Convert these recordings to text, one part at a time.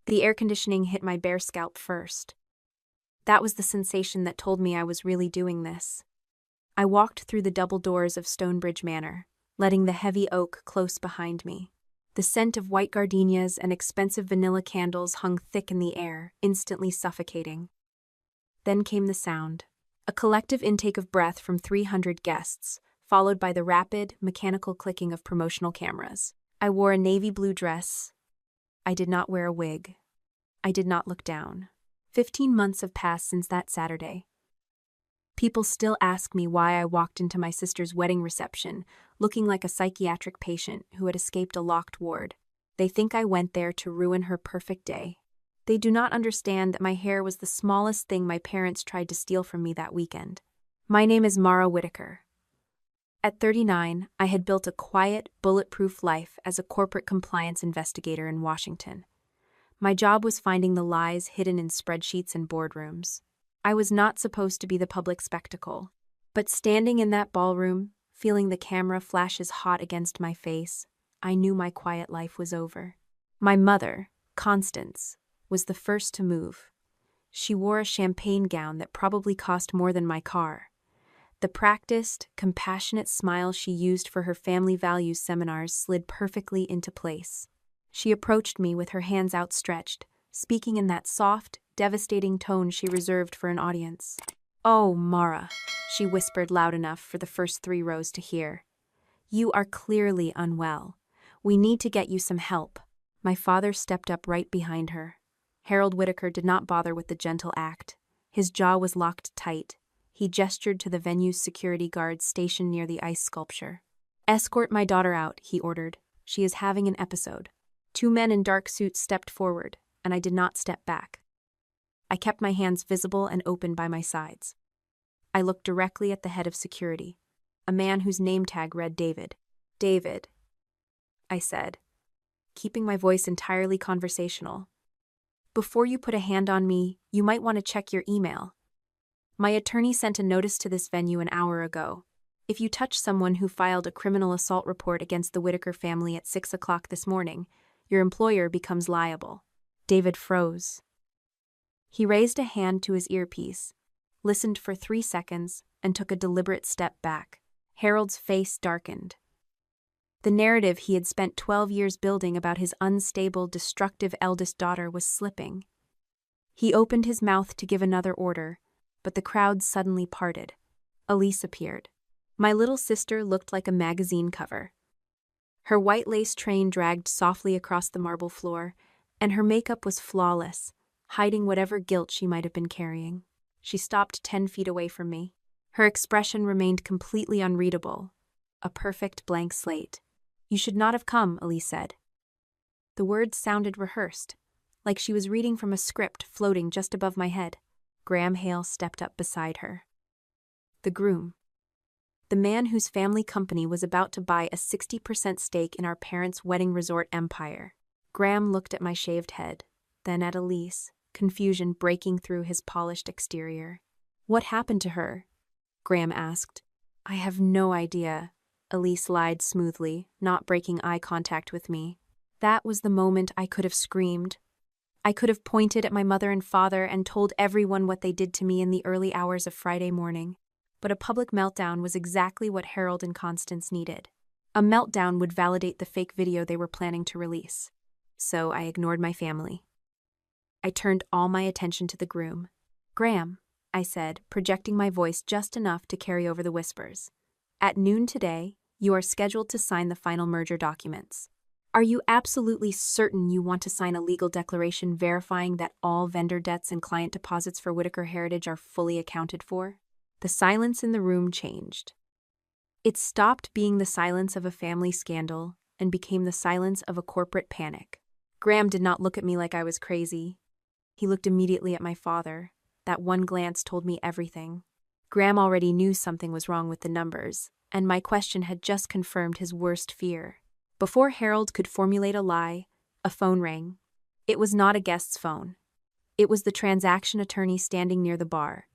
The air conditioning hit my bare scalp first. That was the sensation that told me I was really doing this. I walked through the double doors of Stonebridge Manor, letting the heavy oak close behind me. The scent of white gardenias and expensive vanilla candles hung thick in the air, instantly suffocating. Then came the sound. A collective intake of breath from 300 guests, followed by the rapid, mechanical clicking of promotional cameras. I wore a navy blue dress. I did not wear a wig. I did not look down. 15 months have passed since that Saturday. People still ask me why I walked into my sister's wedding reception, looking like a psychiatric patient who had escaped a locked ward. They think I went there to ruin her perfect day. They do not understand that my hair was the smallest thing my parents tried to steal from me that weekend. My name is Mara Whitaker. At 39, I had built a quiet, bulletproof life as a corporate compliance investigator in Washington. My job was finding the lies hidden in spreadsheets and boardrooms. I was not supposed to be the public spectacle, but standing in that ballroom, feeling the camera flashes hot against my face, I knew my quiet life was over. My mother, Constance, was the first to move. She wore a champagne gown that probably cost more than my car. The practiced, compassionate smile she used for her family values seminars slid perfectly into place. She approached me with her hands outstretched, speaking in that soft, devastating tone she reserved for an audience. "Oh, Mara," she whispered loud enough for the first 3 rows to hear. "You are clearly unwell. We need to get you some help." My father stepped up right behind her. Harold Whitaker did not bother with the gentle act. His jaw was locked tight. He gestured to the venue's security guards stationed near the ice sculpture. "Escort my daughter out," he ordered. "She is having an episode." 2 men in dark suits stepped forward, and I did not step back. I kept my hands visible and open by my sides. I looked directly at the head of security, a man whose name tag read David. "David," I said, keeping my voice entirely conversational. "Before you put a hand on me, you might want to check your email. My attorney sent a notice to this venue an hour ago. If you touch someone who filed a criminal assault report against the Whitaker family at 6 o'clock this morning, your employer becomes liable." David froze. He raised a hand to his earpiece, listened for 3 seconds, and took a deliberate step back. Harold's face darkened. The narrative he had spent 12 years building about his unstable, destructive eldest daughter was slipping. He opened his mouth to give another order, but the crowd suddenly parted. Elise appeared. My little sister looked like a magazine cover. Her white lace train dragged softly across the marble floor, and her makeup was flawless, hiding whatever guilt she might have been carrying. She stopped 10 feet away from me. Her expression remained completely unreadable, a perfect blank slate. "You should not have come," Elise said. The words sounded rehearsed, like she was reading from a script floating just above my head. Graham Hale stepped up beside her. The groom. The man whose family company was about to buy a 60% stake in our parents' wedding resort empire. Graham looked at my shaved head, then at Elise, confusion breaking through his polished exterior. "What happened to her?" Graham asked. "I have no idea," Elise lied smoothly, not breaking eye contact with me. That was the moment I could have screamed. I could have pointed at my mother and father and told everyone what they did to me in the early hours of Friday morning. But a public meltdown was exactly what Harold and Constance needed. A meltdown would validate the fake video they were planning to release. So I ignored my family. I turned all my attention to the groom. "Graham," I said, projecting my voice just enough to carry over the whispers. "At noon today, you are scheduled to sign the final merger documents. Are you absolutely certain you want to sign a legal declaration verifying that all vendor debts and client deposits for Whitaker Heritage are fully accounted for?" The silence in the room changed. It stopped being the silence of a family scandal and became the silence of a corporate panic. Graham did not look at me like I was crazy. He looked immediately at my father. That one glance told me everything. Graham already knew something was wrong with the numbers, and my question had just confirmed his worst fear. Before Harold could formulate a lie, a phone rang. It was not a guest's phone. It was the transaction attorney standing near the bar.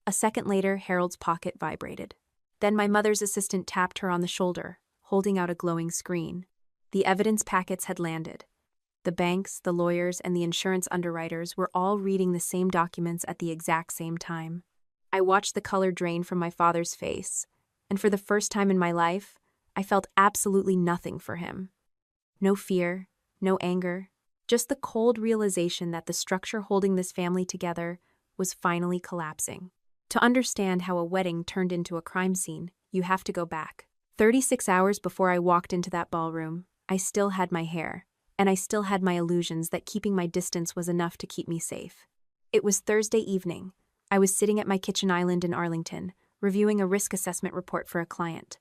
A second later, Harold's pocket vibrated. Then my mother's assistant tapped her on the shoulder, holding out a glowing screen. The evidence packets had landed. The banks, the lawyers, and the insurance underwriters were all reading the same documents at the exact same time. I watched the color drain from my father's face, and for the first time in my life, I felt absolutely nothing for him. No fear, no anger, just the cold realization that the structure holding this family together was finally collapsing. To understand how a wedding turned into a crime scene, you have to go back. 36 hours before I walked into that ballroom, I still had my hair, and I still had my illusions that keeping my distance was enough to keep me safe. It was Thursday evening. I was sitting at my kitchen island in Arlington, reviewing a risk assessment report for a client.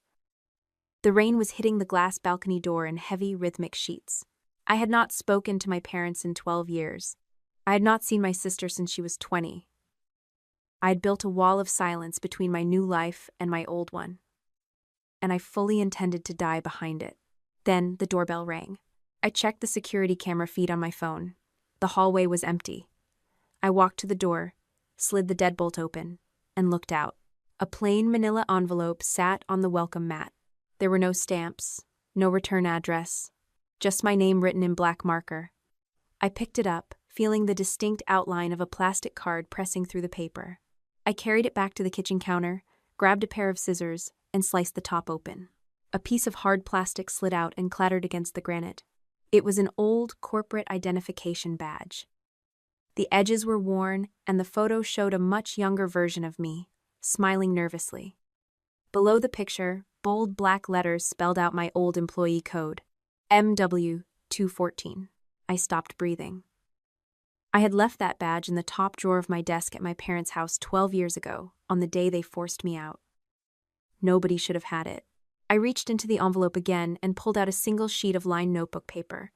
The rain was hitting the glass balcony door in heavy, rhythmic sheets. I had not spoken to my parents in 12 years. I had not seen my sister since she was 20. I had built a wall of silence between my new life and my old one, and I fully intended to die behind it. Then the doorbell rang. I checked the security camera feed on my phone. The hallway was empty. I walked to the door, slid the deadbolt open, and looked out. A plain manila envelope sat on the welcome mat. There were no stamps, no return address, just my name written in black marker. I picked it up, feeling the distinct outline of a plastic card pressing through the paper. I carried it back to the kitchen counter, grabbed a pair of scissors, and sliced the top open. A piece of hard plastic slid out and clattered against the granite. It was an old corporate identification badge. The edges were worn, and the photo showed a much younger version of me, smiling nervously. Below the picture, bold black letters spelled out my old employee code, MW214. I stopped breathing. I had left that badge in the top drawer of my desk at my parents' house 12 years ago, on the day they forced me out. Nobody should have had it. I reached into the envelope again and pulled out a single sheet of lined notebook paper.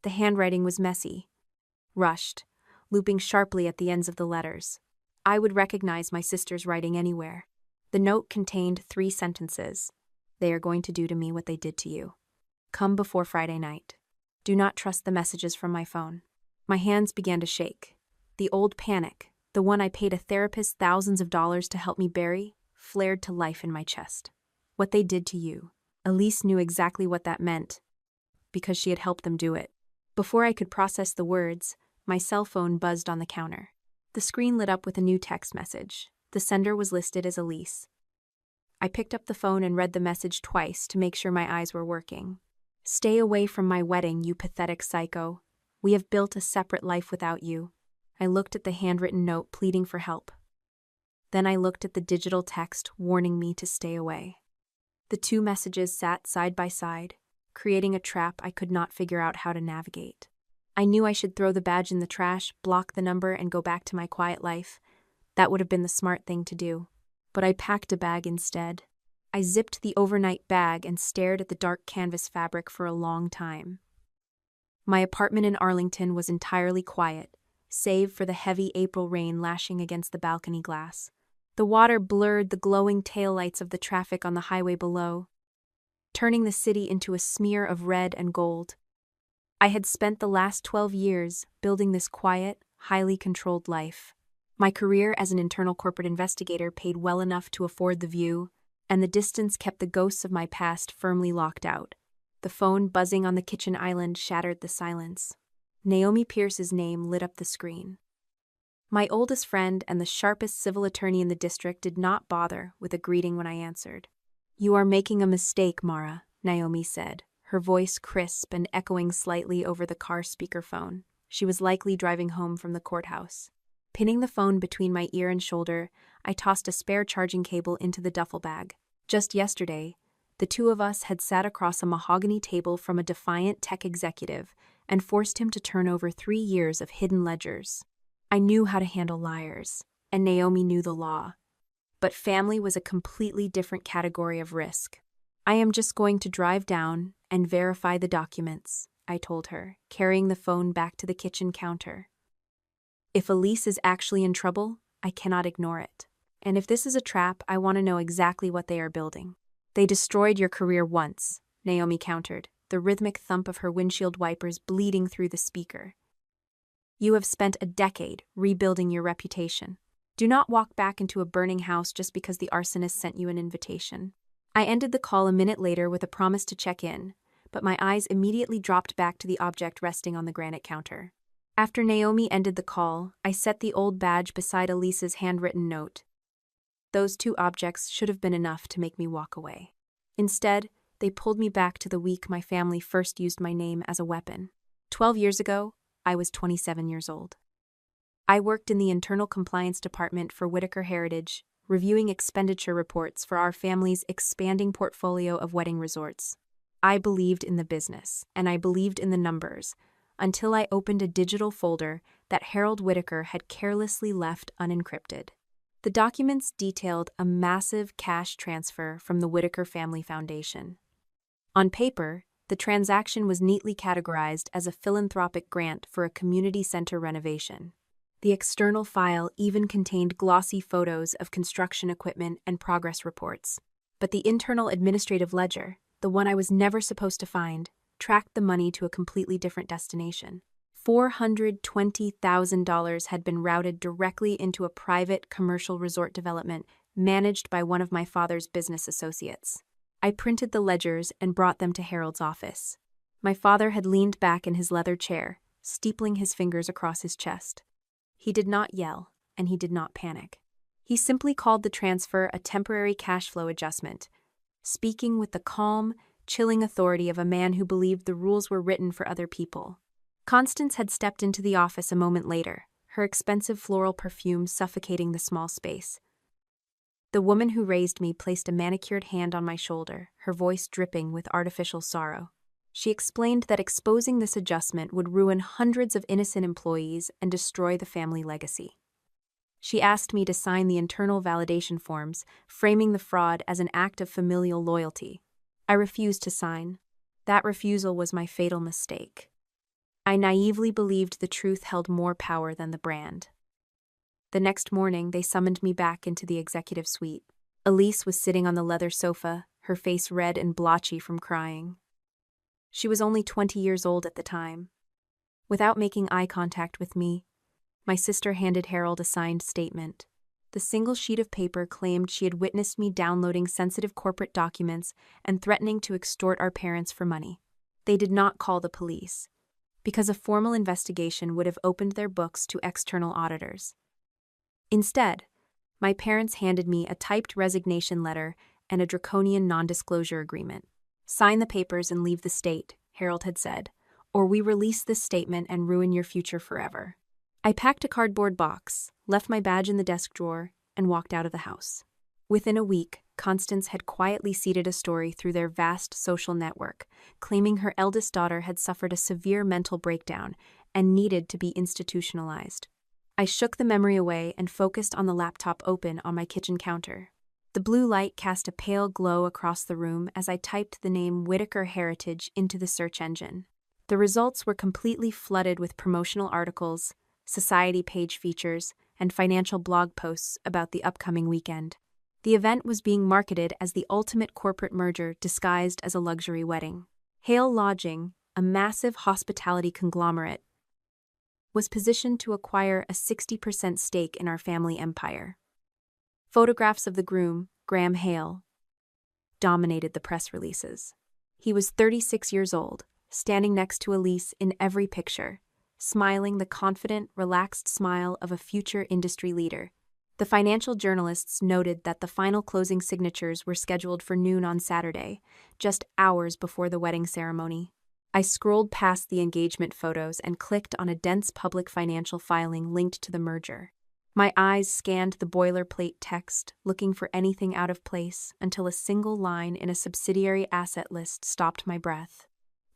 The handwriting was messy, rushed, looping sharply at the ends of the letters. I would recognize my sister's writing anywhere. The note contained 3 sentences. They are going to do to me what they did to you. Come before Friday night. Do not trust the messages from my phone. My hands began to shake. The old panic, the one I paid a therapist thousands of dollars to help me bury, flared to life in my chest. What they did to you. Elise knew exactly what that meant, because she had helped them do it. Before I could process the words, my cell phone buzzed on the counter. The screen lit up with a new text message. The sender was listed as Elise. I picked up the phone and read the message twice to make sure my eyes were working. Stay away from my wedding, you pathetic psycho. We have built a separate life without you. I looked at the handwritten note pleading for help. Then I looked at the digital text warning me to stay away. The 2 messages sat side by side, creating a trap I could not figure out how to navigate. I knew I should throw the badge in the trash, block the number, and go back to my quiet life. That would have been the smart thing to do. But I packed a bag instead. I zipped the overnight bag and stared at the dark canvas fabric for a long time. My apartment in Arlington was entirely quiet, save for the heavy April rain lashing against the balcony glass. The water blurred the glowing taillights of the traffic on the highway below, turning the city into a smear of red and gold. I had spent the last 12 years building this quiet, highly controlled life. My career as an internal corporate investigator paid well enough to afford the view, and the distance kept the ghosts of my past firmly locked out. The phone buzzing on the kitchen island shattered the silence. Naomi Pierce's name lit up the screen. My oldest friend and the sharpest civil attorney in the district did not bother with a greeting when I answered. You are making a mistake, Mara, Naomi said, her voice crisp and echoing slightly over the car speakerphone. She was likely driving home from the courthouse. Pinning the phone between my ear and shoulder, I tossed a spare charging cable into the duffel bag. Just yesterday, the 2 of us had sat across a mahogany table from a defiant tech executive and forced him to turn over 3 years of hidden ledgers. I knew how to handle liars, and Naomi knew the law. But family was a completely different category of risk. I am just going to drive down and verify the documents, I told her, carrying the phone back to the kitchen counter. If Elise is actually in trouble, I cannot ignore it. And if this is a trap, I want to know exactly what they are building. They destroyed your career once, Naomi countered, the rhythmic thump of her windshield wipers bleeding through the speaker. You have spent a decade rebuilding your reputation. Do not walk back into a burning house just because the arsonist sent you an invitation. I ended the call a minute later with a promise to check in, but my eyes immediately dropped back to the object resting on the granite counter. After Naomi ended the call, I set the old badge beside Elise's handwritten note. Those two objects should have been enough to make me walk away. Instead, they pulled me back to the week my family first used my name as a weapon. 12 years ago, I was 27 years old. I worked in the internal compliance department for Whitaker Heritage, reviewing expenditure reports for our family's expanding portfolio of wedding resorts. I believed in the business, and I believed in the numbers, until I opened a digital folder that Harold Whitaker had carelessly left unencrypted. The documents detailed a massive cash transfer from the Whitaker Family Foundation. On paper, the transaction was neatly categorized as a philanthropic grant for a community center renovation. The external file even contained glossy photos of construction equipment and progress reports. But the internal administrative ledger, the one I was never supposed to find, tracked the money to a completely different destination. $420,000 had been routed directly into a private commercial resort development managed by one of my father's business associates. I printed the ledgers and brought them to Harold's office. My father had leaned back in his leather chair, steepling his fingers across his chest. He did not yell, and he did not panic. He simply called the transfer a temporary cash flow adjustment, speaking with the calm, chilling authority of a man who believed the rules were written for other people. Constance had stepped into the office a moment later, her expensive floral perfume suffocating the small space. The woman who raised me placed a manicured hand on my shoulder, her voice dripping with artificial sorrow. She explained that exposing this adjustment would ruin hundreds of innocent employees and destroy the family legacy. She asked me to sign the internal validation forms, framing the fraud as an act of familial loyalty. I refused to sign. That refusal was my fatal mistake. I naively believed the truth held more power than the brand. The next morning, they summoned me back into the executive suite. Elise was sitting on the leather sofa, her face red and blotchy from crying. She was only 20 years old at the time. Without making eye contact with me, my sister handed Harold a signed statement. The single sheet of paper claimed she had witnessed me downloading sensitive corporate documents and threatening to extort our parents for money. They did not call the police, because a formal investigation would have opened their books to external auditors. Instead, my parents handed me a typed resignation letter and a draconian non-disclosure agreement. "Sign the papers and leave the state," Harold had said, "or we release this statement and ruin your future forever." I packed a cardboard box, left my badge in the desk drawer, and walked out of the house. Within a week, Constance had quietly seeded a story through their vast social network, claiming her eldest daughter had suffered a severe mental breakdown and needed to be institutionalized. I shook the memory away and focused on the laptop open on my kitchen counter. The blue light cast a pale glow across the room as I typed the name Whitaker Heritage into the search engine. The results were completely flooded with promotional articles, society page features, and financial blog posts about the upcoming weekend. The event was being marketed as the ultimate corporate merger disguised as a luxury wedding. Hale Lodging, a massive hospitality conglomerate, was positioned to acquire a 60% stake in our family empire. Photographs of the groom, Graham Hale, dominated the press releases. He was 36 years old, standing next to Elise in every picture, smiling the confident, relaxed smile of a future industry leader. The financial journalists noted that the final closing signatures were scheduled for noon on Saturday, just hours before the wedding ceremony. I scrolled past the engagement photos and clicked on a dense public financial filing linked to the merger. My eyes scanned the boilerplate text, looking for anything out of place, until a single line in a subsidiary asset list stopped my breath.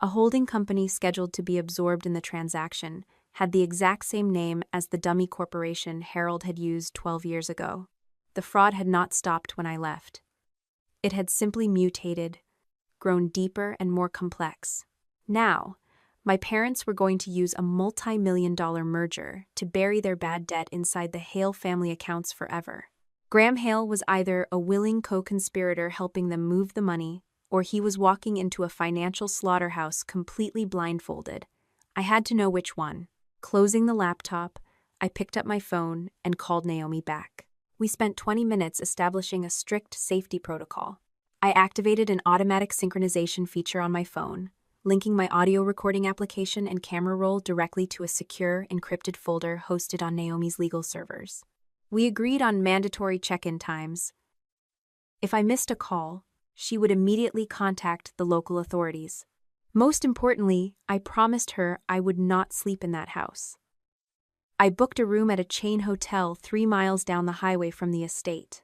A holding company scheduled to be absorbed in the transaction had the exact same name as the dummy corporation Harold had used 12 years ago. The fraud had not stopped when I left. It had simply mutated, grown deeper and more complex. Now, my parents were going to use a multi-million-dollar merger to bury their bad debt inside the Hale family accounts forever. Graham Hale was either a willing co-conspirator helping them move the money, or he was walking into a financial slaughterhouse completely blindfolded. I had to know which one. Closing the laptop, I picked up my phone and called Naomi back. We spent 20 minutes establishing a strict safety protocol. I activated an automatic synchronization feature on my phone, linking my audio recording application and camera roll directly to a secure, encrypted folder hosted on Naomi's legal servers. We agreed on mandatory check-in times. If I missed a call, she would immediately contact the local authorities. Most importantly, I promised her I would not sleep in that house. I booked a room at a chain hotel 3 miles down the highway from the estate.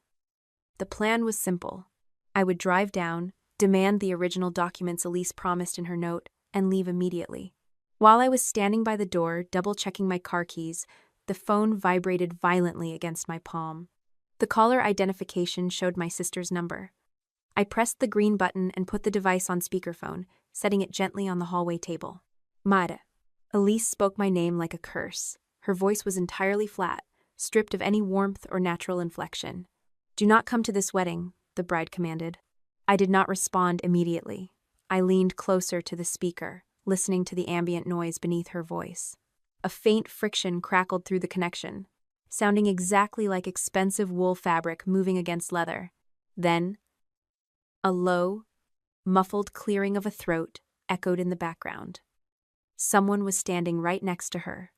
The plan was simple. I would drive down, demand the original documents Elise promised in her note, and leave immediately. While I was standing by the door, double-checking my car keys, the phone vibrated violently against my palm. The caller identification showed my sister's number. I pressed the green button and put the device on speakerphone, setting it gently on the hallway table. Mara. Elise spoke my name like a curse. Her voice was entirely flat, stripped of any warmth or natural inflection. "Do not come to this wedding," the bride commanded. I did not respond immediately. I leaned closer to the speaker, listening to the ambient noise beneath her voice. A faint friction crackled through the connection, sounding exactly like expensive wool fabric moving against leather. Then, a low, muffled clearing of a throat echoed in the background. Someone was standing right next to her,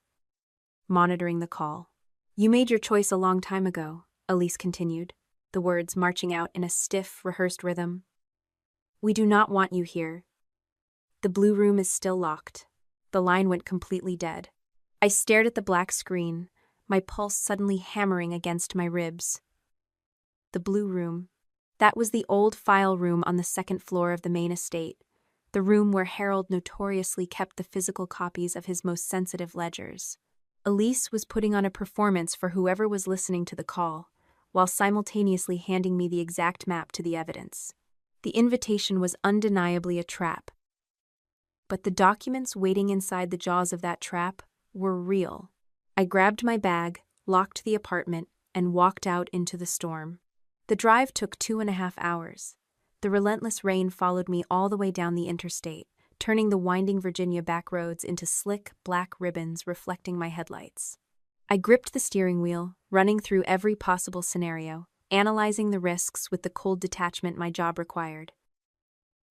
monitoring the call. "You made your choice a long time ago," Elise continued, the words marching out in a stiff, rehearsed rhythm. "We do not want you here. The blue room is still locked." The line went completely dead. I stared at the black screen, my pulse suddenly hammering against my ribs. The blue room. That was the old file room on the second floor of the main estate, the room where Harold notoriously kept the physical copies of his most sensitive ledgers. Elise was putting on a performance for whoever was listening to the call, while simultaneously handing me the exact map to the evidence. The invitation was undeniably a trap. But the documents waiting inside the jaws of that trap were real. I grabbed my bag, locked the apartment, and walked out into the storm. The drive took 2.5 hours. The relentless rain followed me all the way down the interstate, turning the winding Virginia back roads into slick, black ribbons reflecting my headlights. I gripped the steering wheel, running through every possible scenario, analyzing the risks with the cold detachment my job required.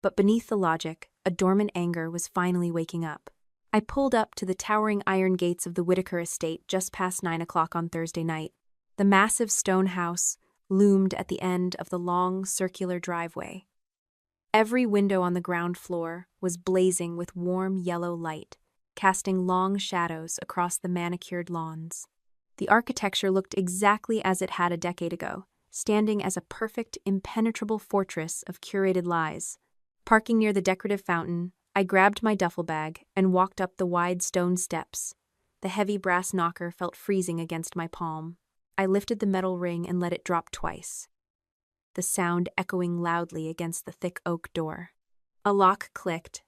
But beneath the logic, a dormant anger was finally waking up. I pulled up to the towering iron gates of the Whitaker estate just past 9 o'clock on Thursday night. The massive stone house loomed at the end of the long, circular driveway. Every window on the ground floor was blazing with warm yellow light, casting long shadows across the manicured lawns. The architecture looked exactly as it had a decade ago, standing as a perfect, impenetrable fortress of curated lies. Parking near the decorative fountain, I grabbed my duffel bag and walked up the wide stone steps. The heavy brass knocker felt freezing against my palm. I lifted the metal ring and let it drop twice, the sound echoing loudly against the thick oak door. A lock clicked,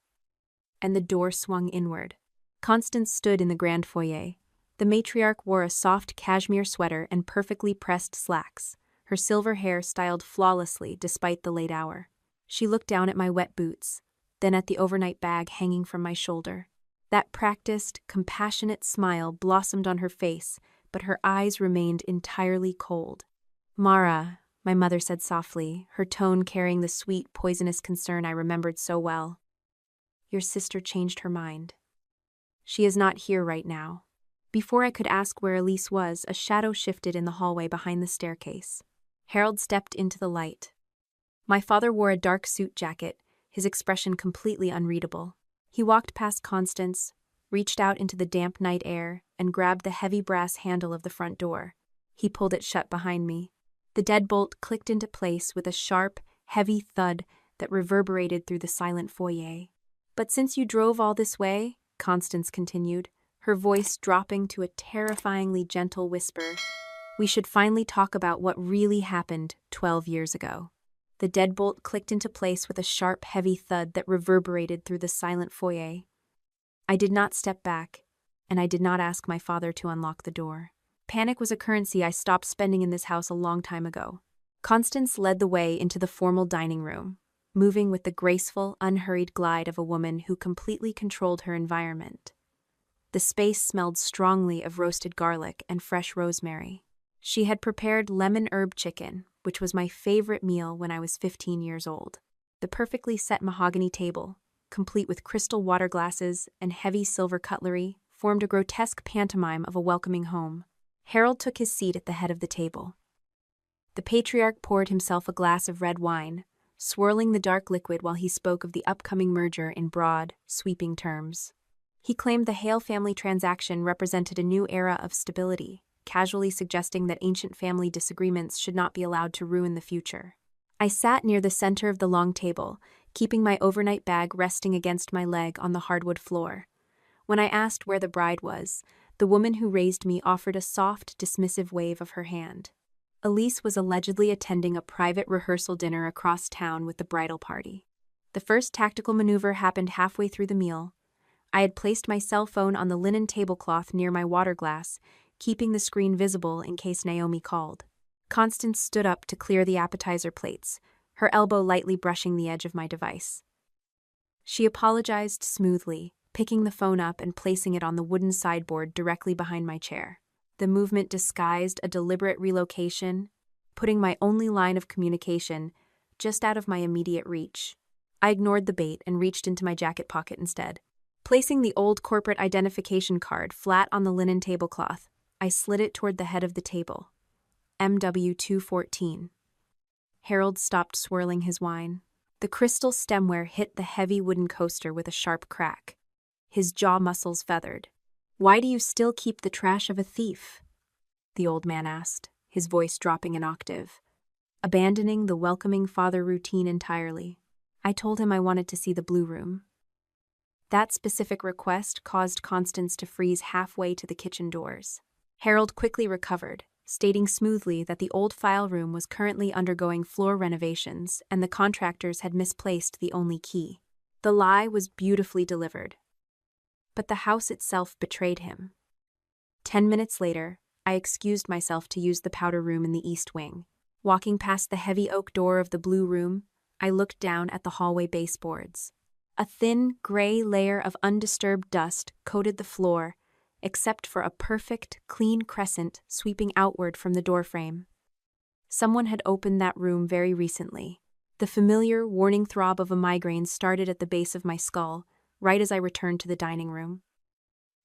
and the door swung inward. Constance stood in the grand foyer. The matriarch wore a soft cashmere sweater and perfectly pressed slacks, her silver hair styled flawlessly despite the late hour. She looked down at my wet boots, then at the overnight bag hanging from my shoulder. That practiced, compassionate smile blossomed on her face, but her eyes remained entirely cold. "Mara," my mother said softly, her tone carrying the sweet, poisonous concern I remembered so well. "Your sister changed her mind. She is not here right now." Before I could ask where Elise was, a shadow shifted in the hallway behind the staircase. Harold stepped into the light. My father wore a dark suit jacket, his expression completely unreadable. He walked past Constance, reached out into the damp night air, and grabbed the heavy brass handle of the front door. He pulled it shut behind me. The deadbolt clicked into place with a sharp, heavy thud that reverberated through the silent foyer. "But since you drove all this way," Constance continued, her voice dropping to a terrifyingly gentle whisper, "we should finally talk about what really happened 12 years ago." The deadbolt clicked into place with a sharp, heavy thud that reverberated through the silent foyer. I did not step back, and I did not ask my father to unlock the door. Panic was a currency I stopped spending in this house a long time ago. Constance led the way into the formal dining room, moving with the graceful, unhurried glide of a woman who completely controlled her environment. The space smelled strongly of roasted garlic and fresh rosemary. She had prepared lemon herb chicken, which was my favorite meal when I was 15 years old. The perfectly set mahogany table, complete with crystal water glasses and heavy silver cutlery, formed a grotesque pantomime of a welcoming home. Harold took his seat at the head of the table. The patriarch poured himself a glass of red wine, swirling the dark liquid while he spoke of the upcoming merger in broad, sweeping terms. He claimed the Hale family transaction represented a new era of stability, casually suggesting that ancient family disagreements should not be allowed to ruin the future. I sat near the center of the long table, keeping my overnight bag resting against my leg on the hardwood floor. When I asked where the bride was, the woman who raised me offered a soft, dismissive wave of her hand. Elise was allegedly attending a private rehearsal dinner across town with the bridal party. The first tactical maneuver happened halfway through the meal. I had placed my cell phone on the linen tablecloth near my water glass, keeping the screen visible in case Naomi called. Constance stood up to clear the appetizer plates, her elbow lightly brushing the edge of my device. She apologized smoothly, picking the phone up and placing it on the wooden sideboard directly behind my chair. The movement disguised a deliberate relocation, putting my only line of communication just out of my immediate reach. I ignored the bait and reached into my jacket pocket instead. Placing the old corporate identification card flat on the linen tablecloth, I slid it toward the head of the table. MW214. Harold stopped swirling his wine. The crystal stemware hit the heavy wooden coaster with a sharp crack. His jaw muscles feathered. "Why do you still keep the trash of a thief?" the old man asked, his voice dropping an octave. Abandoning the welcoming father routine entirely, I told him I wanted to see the blue room. That specific request caused Constance to freeze halfway to the kitchen doors. Harold quickly recovered, stating smoothly that the old file room was currently undergoing floor renovations and the contractors had misplaced the only key. The lie was beautifully delivered, but the house itself betrayed him. 10 minutes later, I excused myself to use the powder room in the east wing. Walking past the heavy oak door of the blue room, I looked down at the hallway baseboards. A thin, gray layer of undisturbed dust coated the floor, except for a perfect, clean crescent sweeping outward from the doorframe. Someone had opened that room very recently. The familiar, warning throb of a migraine started at the base of my skull, right as I returned to the dining room.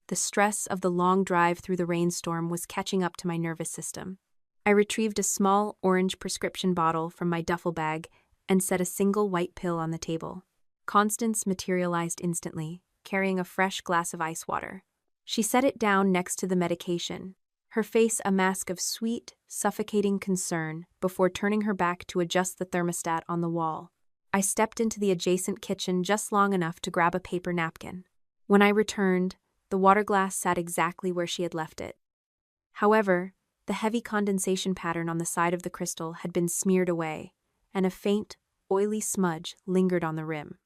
The stress of the long drive through the rainstorm was catching up to my nervous system. I retrieved a small orange prescription bottle from my duffel bag and set a single white pill on the table. Constance materialized instantly, carrying a fresh glass of ice water. She set it down next to the medication, her face a mask of sweet, suffocating concern before turning her back to adjust the thermostat on the wall. I stepped into the adjacent kitchen just long enough to grab a paper napkin. When I returned, the water glass sat exactly where she had left it. However, the heavy condensation pattern on the side of the crystal had been smeared away, and a faint, oily smudge lingered on the rim.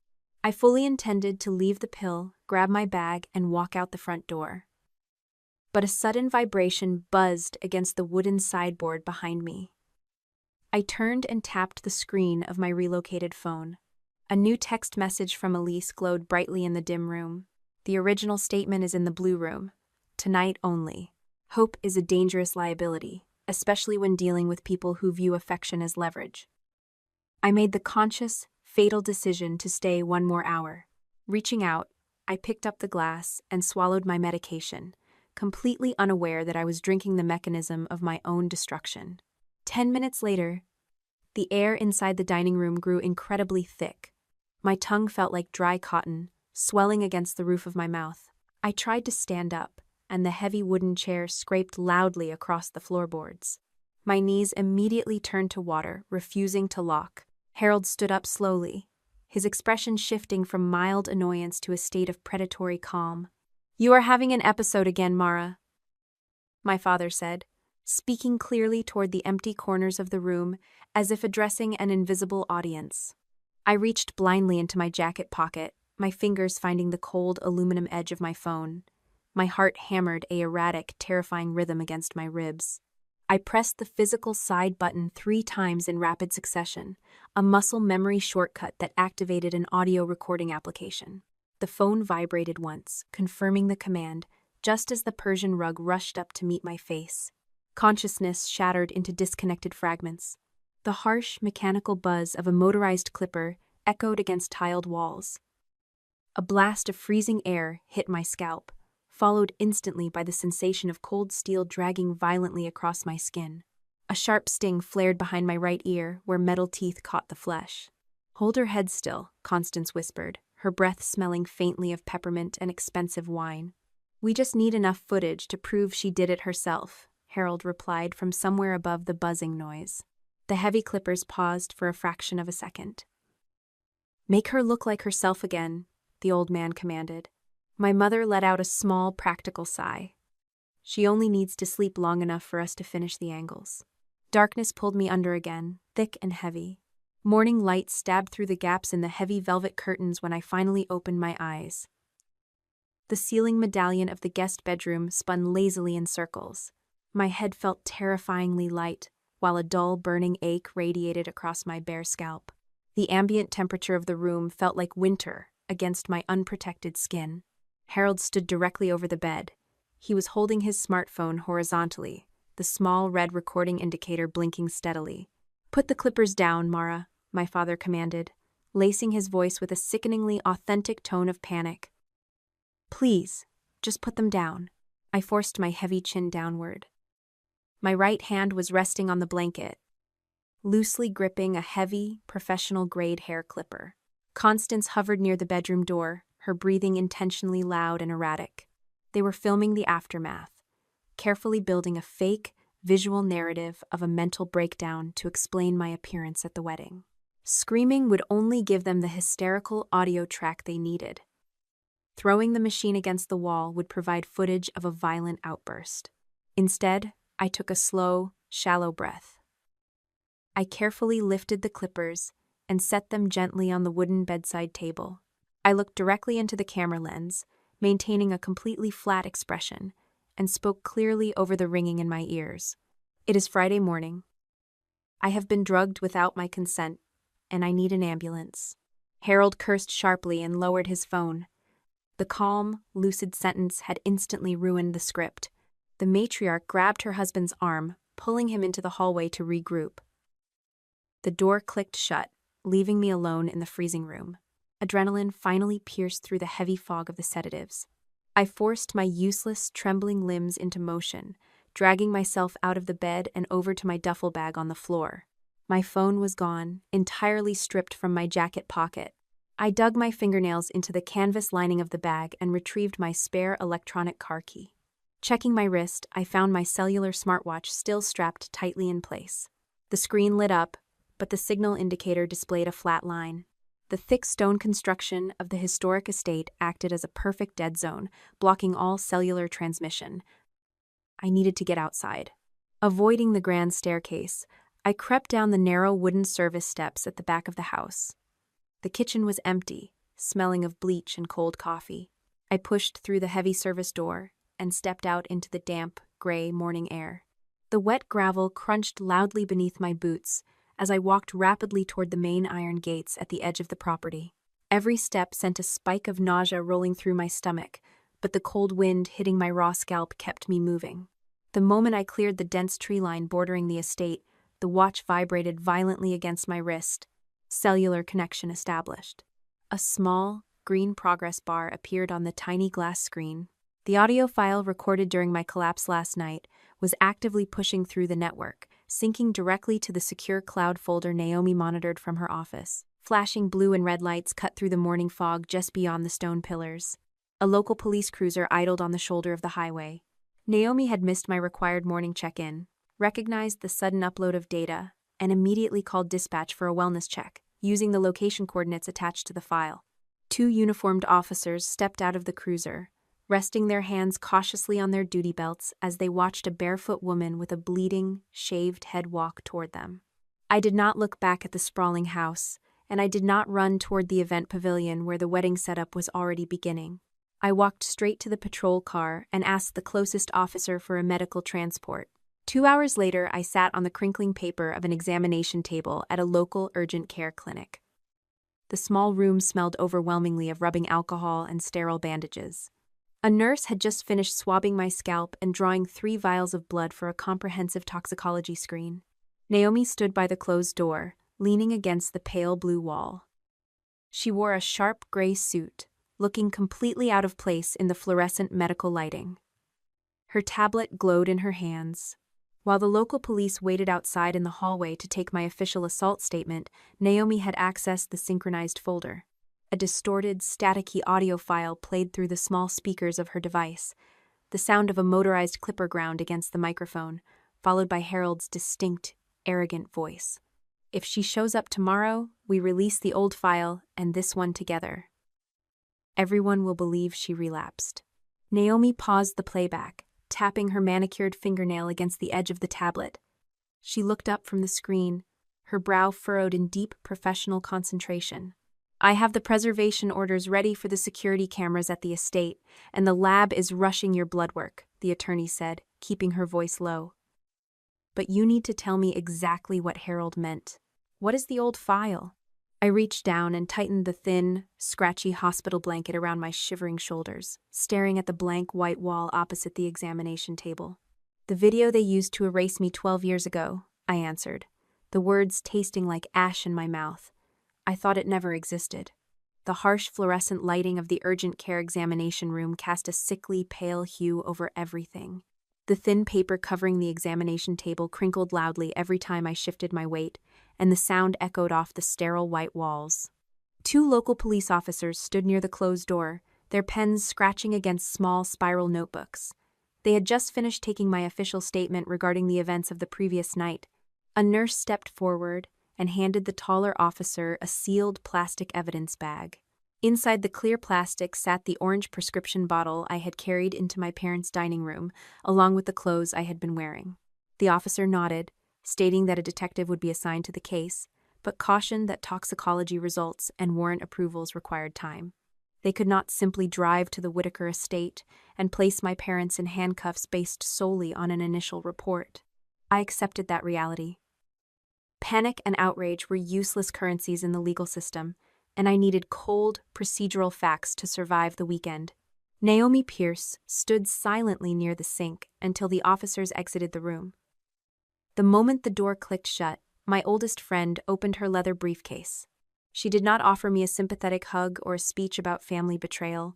I fully intended to leave the pill, grab my bag, and walk out the front door. But a sudden vibration buzzed against the wooden sideboard behind me. I turned and tapped the screen of my relocated phone. A new text message from Elise glowed brightly in the dim room. The original statement is in the blue room. Tonight only. Hope is a dangerous liability, especially when dealing with people who view affection as leverage. I made the conscious, fatal decision to stay one more hour. Reaching out, I picked up the glass and swallowed my medication, completely unaware that I was drinking the mechanism of my own destruction. 10 minutes later, the air inside the dining room grew incredibly thick. My tongue felt like dry cotton, swelling against the roof of my mouth. I tried to stand up, and the heavy wooden chair scraped loudly across the floorboards. My knees immediately turned to water, refusing to lock. Harold stood up slowly, his expression shifting from mild annoyance to a state of predatory calm. "You are having an episode again, Mara," my father said, speaking clearly toward the empty corners of the room as if addressing an invisible audience. I reached blindly into my jacket pocket, my fingers finding the cold aluminum edge of my phone. My heart hammered a erratic, terrifying rhythm against my ribs. I pressed the physical side button 3 times in rapid succession, a muscle memory shortcut that activated an audio recording application. The phone vibrated once, confirming the command, just as the Persian rug rushed up to meet my face. Consciousness shattered into disconnected fragments. The harsh, mechanical buzz of a motorized clipper echoed against tiled walls. A blast of freezing air hit my scalp, followed instantly by the sensation of cold steel dragging violently across my skin. A sharp sting flared behind my right ear, where metal teeth caught the flesh. "Hold her head still," Constance whispered, her breath smelling faintly of peppermint and expensive wine. "We just need enough footage to prove she did it herself," Harold replied from somewhere above the buzzing noise. The heavy clippers paused for a fraction of a second. "Make her look like herself again," the old man commanded. My mother let out a small, practical sigh. "She only needs to sleep long enough for us to finish the angles." Darkness pulled me under again, thick and heavy. Morning light stabbed through the gaps in the heavy velvet curtains when I finally opened my eyes. The ceiling medallion of the guest bedroom spun lazily in circles. My head felt terrifyingly light, while a dull, burning ache radiated across my bare scalp. The ambient temperature of the room felt like winter against my unprotected skin. Harold stood directly over the bed. He was holding his smartphone horizontally, the small red recording indicator blinking steadily. "Put the clippers down, Mara," my father commanded, lacing his voice with a sickeningly authentic tone of panic. "Please, just put them down." I forced my heavy chin downward. My right hand was resting on the blanket, loosely gripping a heavy, professional-grade hair clipper. Constance hovered near the bedroom door, her breathing intentionally loud and erratic. They were filming the aftermath, carefully building a fake, visual narrative of a mental breakdown to explain my appearance at the wedding. Screaming would only give them the hysterical audio track they needed. Throwing the machine against the wall would provide footage of a violent outburst. Instead, I took a slow, shallow breath. I carefully lifted the clippers and set them gently on the wooden bedside table. I looked directly into the camera lens, maintaining a completely flat expression, and spoke clearly over the ringing in my ears. "It is Friday morning. I have been drugged without my consent, and I need an ambulance." Harold cursed sharply and lowered his phone. The calm, lucid sentence had instantly ruined the script. The matriarch grabbed her husband's arm, pulling him into the hallway to regroup. The door clicked shut, leaving me alone in the freezing room. Adrenaline finally pierced through the heavy fog of the sedatives. I forced my useless, trembling limbs into motion, dragging myself out of the bed and over to my duffel bag on the floor. My phone was gone, entirely stripped from my jacket pocket. I dug my fingernails into the canvas lining of the bag and retrieved my spare electronic car key. Checking my wrist, I found my cellular smartwatch still strapped tightly in place. The screen lit up, but the signal indicator displayed a flat line. The thick stone construction of the historic estate acted as a perfect dead zone, blocking all cellular transmission. I needed to get outside. Avoiding the grand staircase, I crept down the narrow wooden service steps at the back of the house. The kitchen was empty, smelling of bleach and cold coffee. I pushed through the heavy service door and stepped out into the damp, gray morning air. The wet gravel crunched loudly beneath my boots as I walked rapidly toward the main iron gates at the edge of the property. Every step sent a spike of nausea rolling through my stomach, but the cold wind hitting my raw scalp kept me moving. The moment I cleared the dense tree line bordering the estate, the watch vibrated violently against my wrist. Cellular connection established. A small, green progress bar appeared on the tiny glass screen. The audio file recorded during my collapse last night was actively pushing through the network, syncing directly to the secure cloud folder Naomi monitored from her office. Flashing blue and red lights cut through the morning fog just beyond the stone pillars. A local police cruiser idled on the shoulder of the highway. Naomi had missed my required morning check-in, recognized the sudden upload of data, and immediately called dispatch for a wellness check, using the location coordinates attached to the file. 2 uniformed officers stepped out of the cruiser, resting their hands cautiously on their duty belts as they watched a barefoot woman with a bleeding, shaved head walk toward them. I did not look back at the sprawling house, and I did not run toward the event pavilion where the wedding setup was already beginning. I walked straight to the patrol car and asked the closest officer for a medical transport. 2 hours later, I sat on the crinkling paper of an examination table at a local urgent care clinic. The small room smelled overwhelmingly of rubbing alcohol and sterile bandages. A nurse had just finished swabbing my scalp and drawing 3 vials of blood for a comprehensive toxicology screen. Naomi stood by the closed door, leaning against the pale blue wall. She wore a sharp gray suit, looking completely out of place in the fluorescent medical lighting. Her tablet glowed in her hands. While the local police waited outside in the hallway to take my official assault statement, Naomi had accessed the synchronized folder. A distorted, staticky audio file played through the small speakers of her device, the sound of a motorized clipper ground against the microphone, followed by Harold's distinct, arrogant voice. "If she shows up tomorrow, we release the old file and this one together. Everyone will believe she relapsed." Naomi paused the playback, tapping her manicured fingernail against the edge of the tablet. She looked up from the screen, her brow furrowed in deep professional concentration. "I have the preservation orders ready for the security cameras at the estate, and the lab is rushing your blood work," the attorney said, keeping her voice low. "But you need to tell me exactly what Harold meant. What is the old file?" I reached down and tightened the thin, scratchy hospital blanket around my shivering shoulders, staring at the blank white wall opposite the examination table. "The video they used to erase me 12 years ago," I answered, the words tasting like ash in my mouth. I thought it never existed. The harsh fluorescent lighting of the urgent care examination room cast a sickly, pale hue over everything. The thin paper covering the examination table crinkled loudly every time I shifted my weight, and the sound echoed off the sterile white walls. 2 local police officers stood near the closed door, their pens scratching against small spiral notebooks. They had just finished taking my official statement regarding the events of the previous night. A nurse stepped forward and handed the taller officer a sealed plastic evidence bag. Inside the clear plastic sat the orange prescription bottle I had carried into my parents' dining room, along with the clothes I had been wearing. The officer nodded, stating that a detective would be assigned to the case, but cautioned that toxicology results and warrant approvals required time. They could not simply drive to the Whitaker estate and place my parents in handcuffs based solely on an initial report. I accepted that reality. Panic and outrage were useless currencies in the legal system, and I needed cold, procedural facts to survive the weekend. Naomi Pierce stood silently near the sink until the officers exited the room. The moment the door clicked shut, my oldest friend opened her leather briefcase. She did not offer me a sympathetic hug or a speech about family betrayal.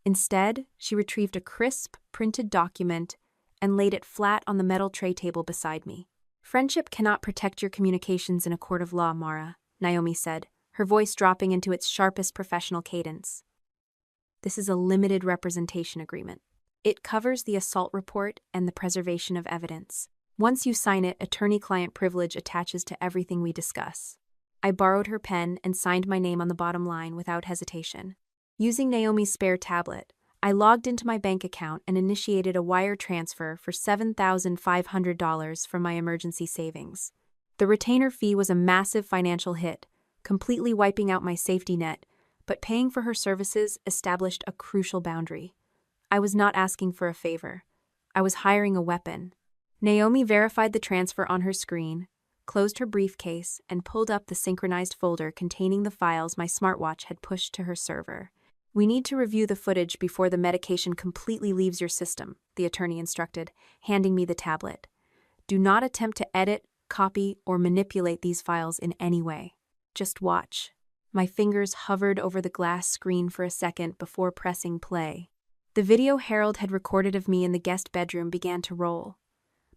Instead, she retrieved a crisp, printed document and laid it flat on the metal tray table beside me. "Friendship cannot protect your communications in a court of law, Mara," Naomi said, her voice dropping into its sharpest professional cadence. "This is a limited representation agreement. It covers the assault report and the preservation of evidence. Once you sign it, attorney-client privilege attaches to everything we discuss." I borrowed her pen and signed my name on the bottom line without hesitation. Using Naomi's spare tablet, I logged into my bank account and initiated a wire transfer for $7,500 from my emergency savings. The retainer fee was a massive financial hit, completely wiping out my safety net, but paying for her services established a crucial boundary. I was not asking for a favor. I was hiring a weapon. Naomi verified the transfer on her screen, closed her briefcase, and pulled up the synchronized folder containing the files my smartwatch had pushed to her server. "We need to review the footage before the medication completely leaves your system," the attorney instructed, handing me the tablet. "Do not attempt to edit, copy, or manipulate these files in any way. Just watch." My fingers hovered over the glass screen for a second before pressing play. The video Harold had recorded of me in the guest bedroom began to roll.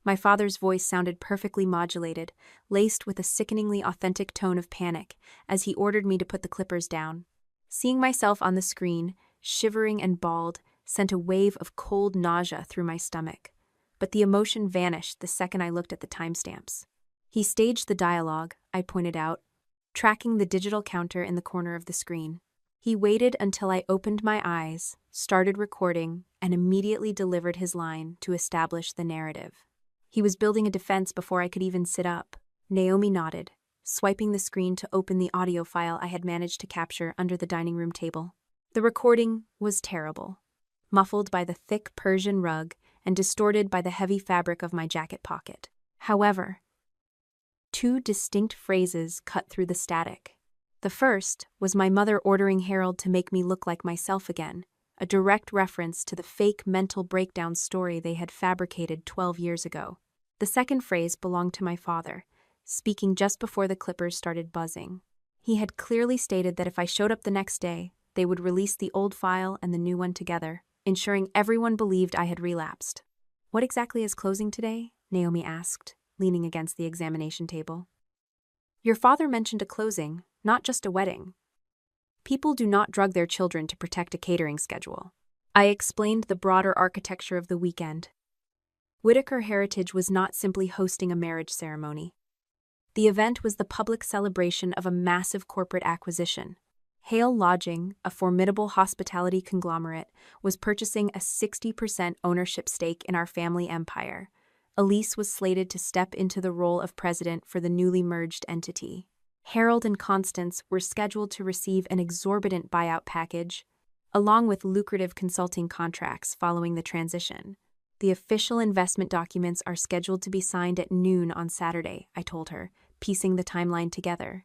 My father's voice sounded perfectly modulated, laced with a sickeningly authentic tone of panic, as he ordered me to put the clippers down. Seeing myself on the screen, shivering and bald, sent a wave of cold nausea through my stomach. But the emotion vanished the second I looked at the timestamps. "He staged the dialogue," I pointed out, tracking the digital counter in the corner of the screen. "He waited until I opened my eyes, started recording, and immediately delivered his line to establish the narrative. He was building a defense before I could even sit up." Naomi nodded, swiping the screen to open the audio file I had managed to capture under the dining room table. The recording was terrible, muffled by the thick Persian rug and distorted by the heavy fabric of my jacket pocket. However, 2 distinct phrases cut through the static. The first was my mother ordering Harold to make me look like myself again, a direct reference to the fake mental breakdown story they had fabricated 12 years ago. The second phrase belonged to my father, speaking just before the clippers started buzzing. He had clearly stated that if I showed up the next day, they would release the old file and the new one together, ensuring everyone believed I had relapsed. "What exactly is closing today?" Naomi asked, leaning against the examination table. "Your father mentioned a closing, not just a wedding. People do not drug their children to protect a catering schedule." I explained the broader architecture of the weekend. Whitaker Heritage was not simply hosting a marriage ceremony. The event was the public celebration of a massive corporate acquisition. Hale Lodging, a formidable hospitality conglomerate, was purchasing a 60% ownership stake in our family empire. Elise was slated to step into the role of president for the newly merged entity. Harold and Constance were scheduled to receive an exorbitant buyout package, along with lucrative consulting contracts following the transition. "The official investment documents are scheduled to be signed at noon on Saturday," I told her, piecing the timeline together.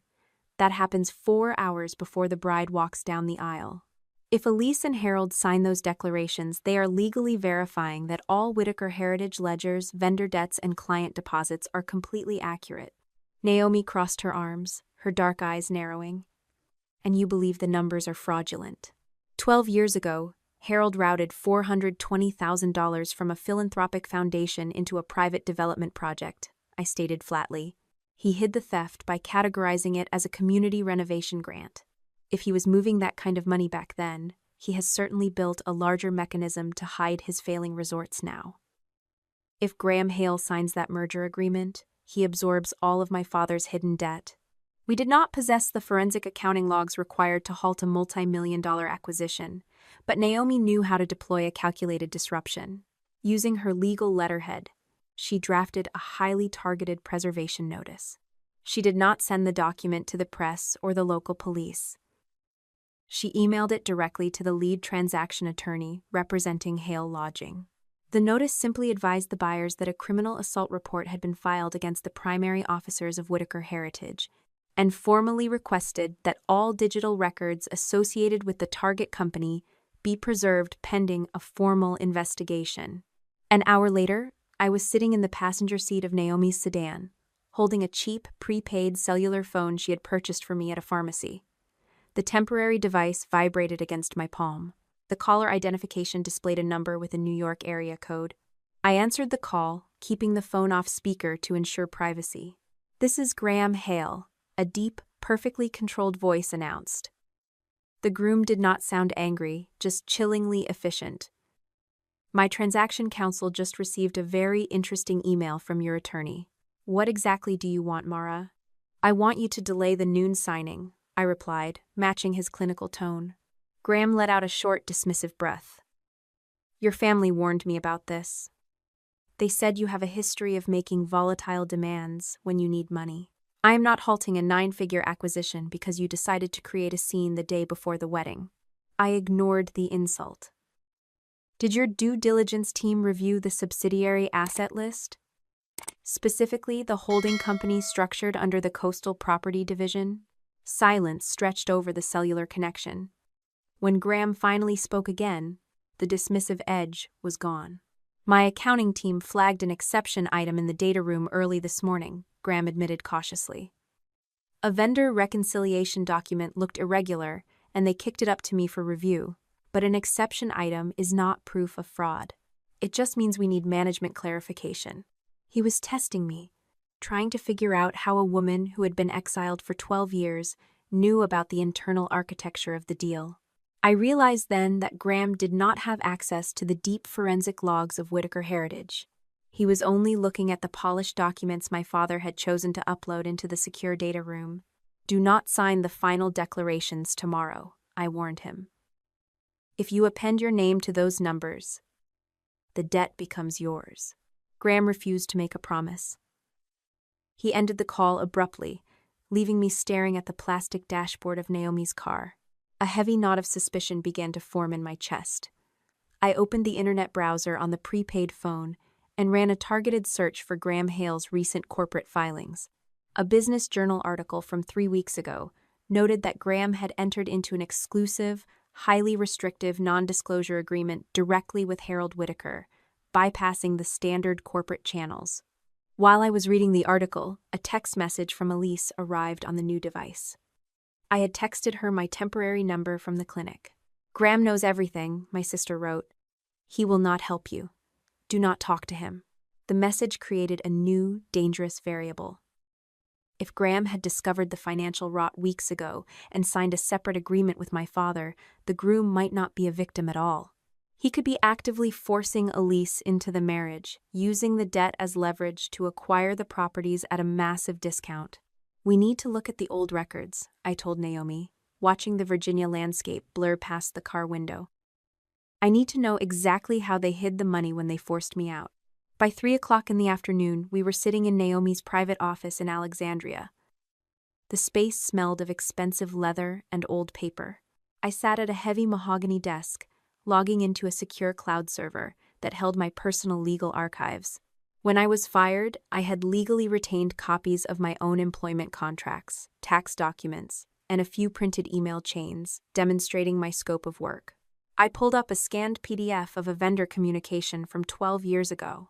"That happens 4 hours before the bride walks down the aisle. If Elise and Harold sign those declarations, they are legally verifying that all Whitaker Heritage ledgers, vendor debts, and client deposits are completely accurate." Naomi crossed her arms, her dark eyes narrowing. "And you believe the numbers are fraudulent?" 12 years ago, Harold routed $420,000 from a philanthropic foundation into a private development project, I stated flatly. He hid the theft by categorizing it as a community renovation grant. If he was moving that kind of money back then, he has certainly built a larger mechanism to hide his failing resorts now. If Graham Hale signs that merger agreement, he absorbs all of my father's hidden debt. We did not possess the forensic accounting logs required to halt a multi-million-dollar acquisition, but Naomi knew how to deploy a calculated disruption. Using her legal letterhead, she drafted a highly targeted preservation notice. She did not send the document to the press or the local police. She emailed it directly to the lead transaction attorney representing Hale Lodging. The notice simply advised the buyers that a criminal assault report had been filed against the primary officers of Whitaker Heritage, and formally requested that all digital records associated with the target company be preserved pending a formal investigation. An hour later, I was sitting in the passenger seat of Naomi's sedan, holding a cheap, prepaid cellular phone she had purchased for me at a pharmacy. The temporary device vibrated against my palm. The caller identification displayed a number with a New York area code. I answered the call, keeping the phone off speaker to ensure privacy. "This is Graham Hale," a deep, perfectly controlled voice announced. The groom did not sound angry, just chillingly efficient. "My transaction counsel just received a very interesting email from your attorney. What exactly do you want, Mara?" "I want you to delay the noon signing," I replied, matching his clinical tone. Graham let out a short, dismissive breath. "Your family warned me about this. They said you have a history of making volatile demands when you need money. I am not halting a 9-figure acquisition because you decided to create a scene the day before the wedding." I ignored the insult. "Did your due diligence team review the subsidiary asset list? Specifically, the holding company structured under the Coastal Property Division?" Silence stretched over the cellular connection. When Graham finally spoke again, the dismissive edge was gone. "My accounting team flagged an exception item in the data room early this morning," Graham admitted cautiously. "A vendor reconciliation document looked irregular, and they kicked it up to me for review. But an exception item is not proof of fraud. It just means we need management clarification." He was testing me, trying to figure out how a woman who had been exiled for 12 years knew about the internal architecture of the deal. I realized then that Graham did not have access to the deep forensic logs of Whitaker Heritage. He was only looking at the polished documents my father had chosen to upload into the secure data room. "Do not sign the final declarations tomorrow," I warned him. "If you append your name to those numbers, the debt becomes yours." Graham refused to make a promise. He ended the call abruptly, leaving me staring at the plastic dashboard of Naomi's car. A heavy knot of suspicion began to form in my chest. I opened the internet browser on the prepaid phone and ran a targeted search for Graham Hale's recent corporate filings. A Business Journal article from 3 weeks ago noted that Graham had entered into an exclusive, highly restrictive non-disclosure agreement directly with Harold Whitaker, bypassing the standard corporate channels. While I was reading the article, a text message from Elise arrived on the new device. I had texted her my temporary number from the clinic. "Graham knows everything," my sister wrote. "He will not help you. Do not talk to him." The message created a new, dangerous variable. If Graham had discovered the financial rot weeks ago and signed a separate agreement with my father, the groom might not be a victim at all. He could be actively forcing Elise into the marriage, using the debt as leverage to acquire the properties at a massive discount. "We need to look at the old records," I told Naomi, watching the Virginia landscape blur past the car window. "I need to know exactly how they hid the money when they forced me out." By 3 o'clock in the afternoon, we were sitting in Naomi's private office in Alexandria. The space smelled of expensive leather and old paper. I sat at a heavy mahogany desk, logging into a secure cloud server that held my personal legal archives. When I was fired, I had legally retained copies of my own employment contracts, tax documents, and a few printed email chains demonstrating my scope of work. I pulled up a scanned PDF of a vendor communication from 12 years ago.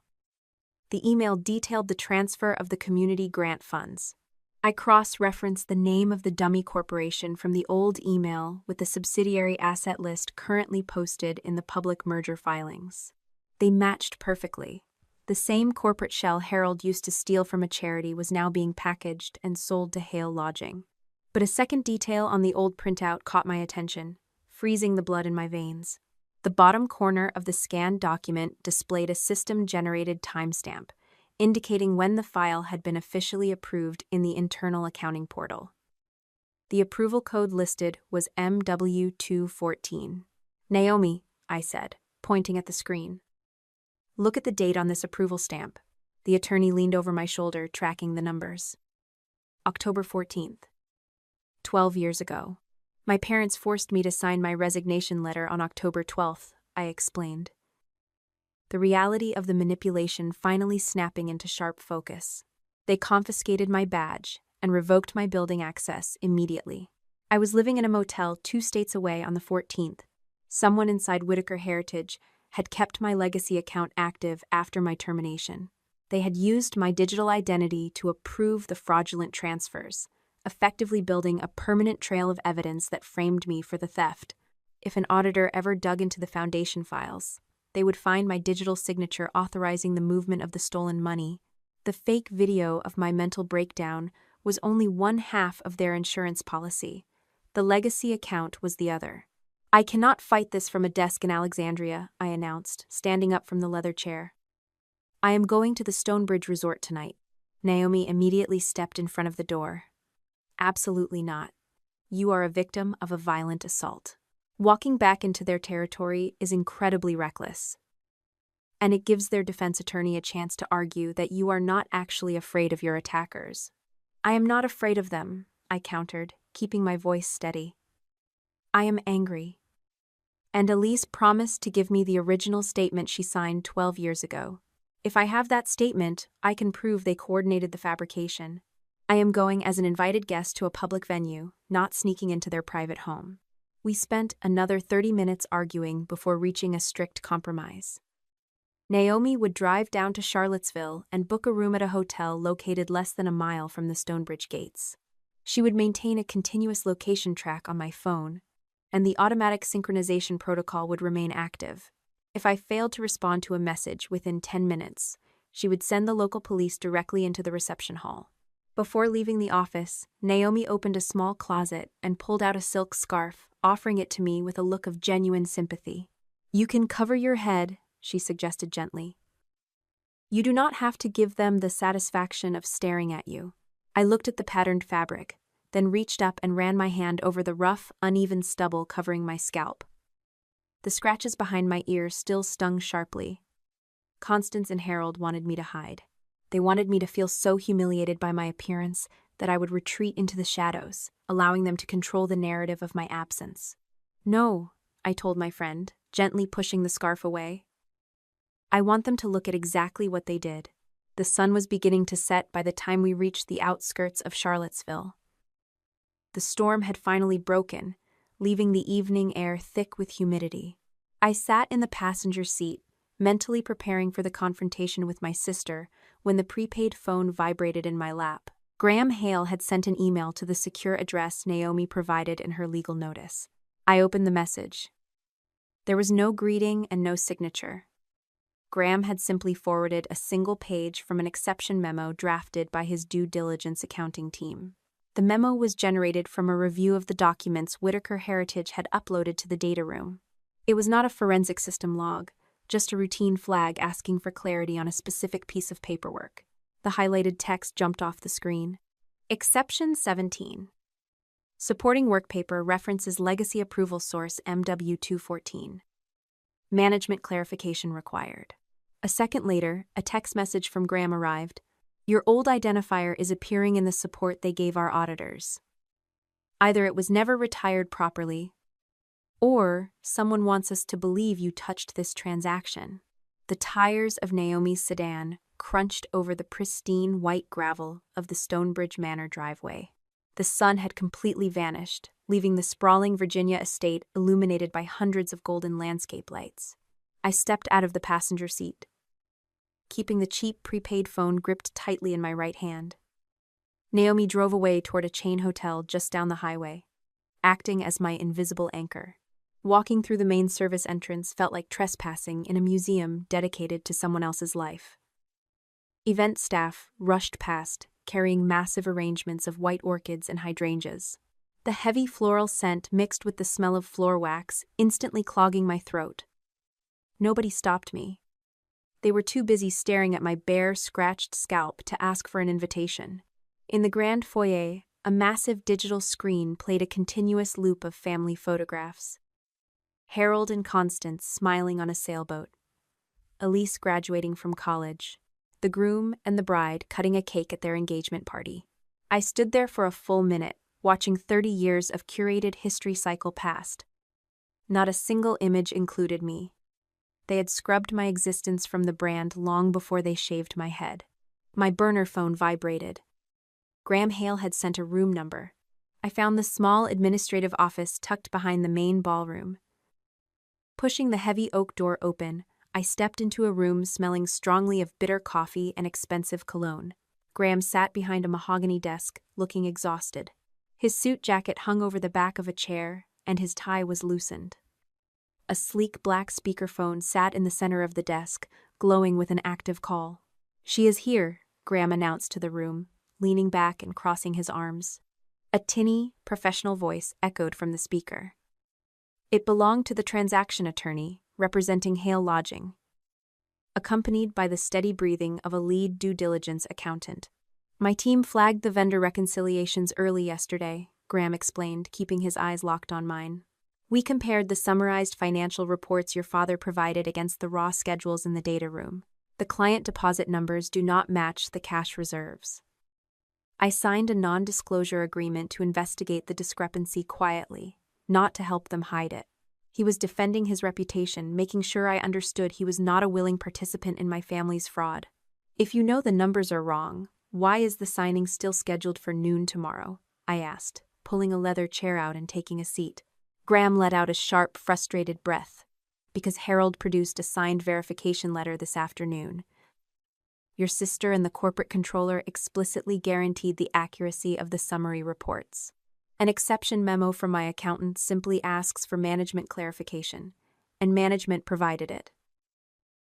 The email detailed the transfer of the community grant funds. I cross-referenced the name of the dummy corporation from the old email with the subsidiary asset list currently posted in the public merger filings. They matched perfectly. The same corporate shell Harold used to steal from a charity was now being packaged and sold to Hale Lodging. But a second detail on the old printout caught my attention, freezing the blood in my veins. The bottom corner of the scanned document displayed a system-generated timestamp, indicating when the file had been officially approved in the internal accounting portal. The approval code listed was MW214. "Naomi," I said, pointing at the screen. "Look at the date on this approval stamp." The attorney leaned over my shoulder, tracking the numbers. October 14th. 12 years ago. "My parents forced me to sign my resignation letter on October 12th, I explained. The reality of the manipulation finally snapping into sharp focus. They confiscated my badge and revoked my building access immediately. I was living in a motel 2 states away on the 14th. Someone inside Whitaker Heritage had kept my legacy account active after my termination. They had used my digital identity to approve the fraudulent transfers, effectively building a permanent trail of evidence that framed me for the theft. If an auditor ever dug into the foundation files, they would find my digital signature authorizing the movement of the stolen money. The fake video of my mental breakdown was only one half of their insurance policy. The legacy account was the other. "I cannot fight this from a desk in Alexandria," I announced, standing up from the leather chair. "I am going to the Stonebridge Resort tonight." Naomi immediately stepped in front of the door. "Absolutely not. You are a victim of a violent assault. Walking back into their territory is incredibly reckless. And it gives their defense attorney a chance to argue that you are not actually afraid of your attackers." "I am not afraid of them," I countered, keeping my voice steady. "I am angry." And Elise promised to give me the original statement she signed 12 years ago. If I have that statement, I can prove they coordinated the fabrication. I am going as an invited guest to a public venue, not sneaking into their private home. We spent another 30 minutes arguing before reaching a strict compromise. Naomi would drive down to Charlottesville and book a room at a hotel located less than a mile from the Stonebridge gates. She would maintain a continuous location track on my phone, and the automatic synchronization protocol would remain active. If I failed to respond to a message within 10 minutes, she would send the local police directly into the reception hall. Before leaving the office, Naomi opened a small closet and pulled out a silk scarf, offering it to me with a look of genuine sympathy. "You can cover your head," she suggested gently. "You do not have to give them the satisfaction of staring at you." I looked at the patterned fabric, then reached up and ran my hand over the rough, uneven stubble covering my scalp. The scratches behind my ears still stung sharply. Constance and Harold wanted me to hide. They wanted me to feel so humiliated by my appearance that I would retreat into the shadows, allowing them to control the narrative of my absence. "No," I told my friend, gently pushing the scarf away. "I want them to look at exactly what they did." The sun was beginning to set by the time we reached the outskirts of Charlottesville. The storm had finally broken, leaving the evening air thick with humidity. I sat in the passenger seat, mentally preparing for the confrontation with my sister, when the prepaid phone vibrated in my lap. Graham Hale had sent an email to the secure address Naomi provided in her legal notice. I opened the message. There was no greeting and no signature. Graham had simply forwarded a single page from an exception memo drafted by his due diligence accounting team. The memo was generated from a review of the documents Whitaker Heritage had uploaded to the data room. It was not a forensic system log, just a routine flag asking for clarity on a specific piece of paperwork. The highlighted text jumped off the screen. Exception 17. Supporting work paper references legacy approval source MW214. Management clarification required. A second later, a text message from Graham arrived. Your old identifier is appearing in the support they gave our auditors. Either it was never retired properly, or someone wants us to believe you touched this transaction. The tires of Naomi's sedan crunched over the pristine white gravel of the Stonebridge Manor driveway. The sun had completely vanished, leaving the sprawling Virginia estate illuminated by hundreds of golden landscape lights. I stepped out of the passenger seat, keeping the cheap prepaid phone gripped tightly in my right hand. Naomi drove away toward a chain hotel just down the highway, acting as my invisible anchor. Walking through the main service entrance felt like trespassing in a museum dedicated to someone else's life. Event staff rushed past, carrying massive arrangements of white orchids and hydrangeas. The heavy floral scent mixed with the smell of floor wax, instantly clogging my throat. Nobody stopped me. They were too busy staring at my bare, scratched scalp to ask for an invitation. In the grand foyer, a massive digital screen played a continuous loop of family photographs. Harold and Constance smiling on a sailboat. Elise graduating from college. The groom and the bride cutting a cake at their engagement party. I stood there for a full minute, watching 30 years of curated history cycle past. Not a single image included me. They had scrubbed my existence from the brand long before they shaved my head. My burner phone vibrated. Graham Hale had sent a room number. I found the small administrative office tucked behind the main ballroom. Pushing the heavy oak door open, I stepped into a room smelling strongly of bitter coffee and expensive cologne. Graham sat behind a mahogany desk, looking exhausted. His suit jacket hung over the back of a chair, and his tie was loosened. A sleek black speakerphone sat in the center of the desk, glowing with an active call. "She is here," Graham announced to the room, leaning back and crossing his arms. A tinny, professional voice echoed from the speaker. It belonged to the transaction attorney, representing Hale Lodging, accompanied by the steady breathing of a lead due diligence accountant. "My team flagged the vendor reconciliations early yesterday," Graham explained, keeping his eyes locked on mine. "We compared the summarized financial reports your father provided against the raw schedules in the data room. The client deposit numbers do not match the cash reserves. I signed a non-disclosure agreement to investigate the discrepancy quietly, not to help them hide it." He was defending his reputation, making sure I understood he was not a willing participant in my family's fraud. "If you know the numbers are wrong, why is the signing still scheduled for noon tomorrow?" I asked, pulling a leather chair out and taking a seat. Graham let out a sharp, frustrated breath. "Because Harold produced a signed verification letter this afternoon. Your sister and the corporate controller explicitly guaranteed the accuracy of the summary reports. An exception memo from my accountant simply asks for management clarification, and management provided it.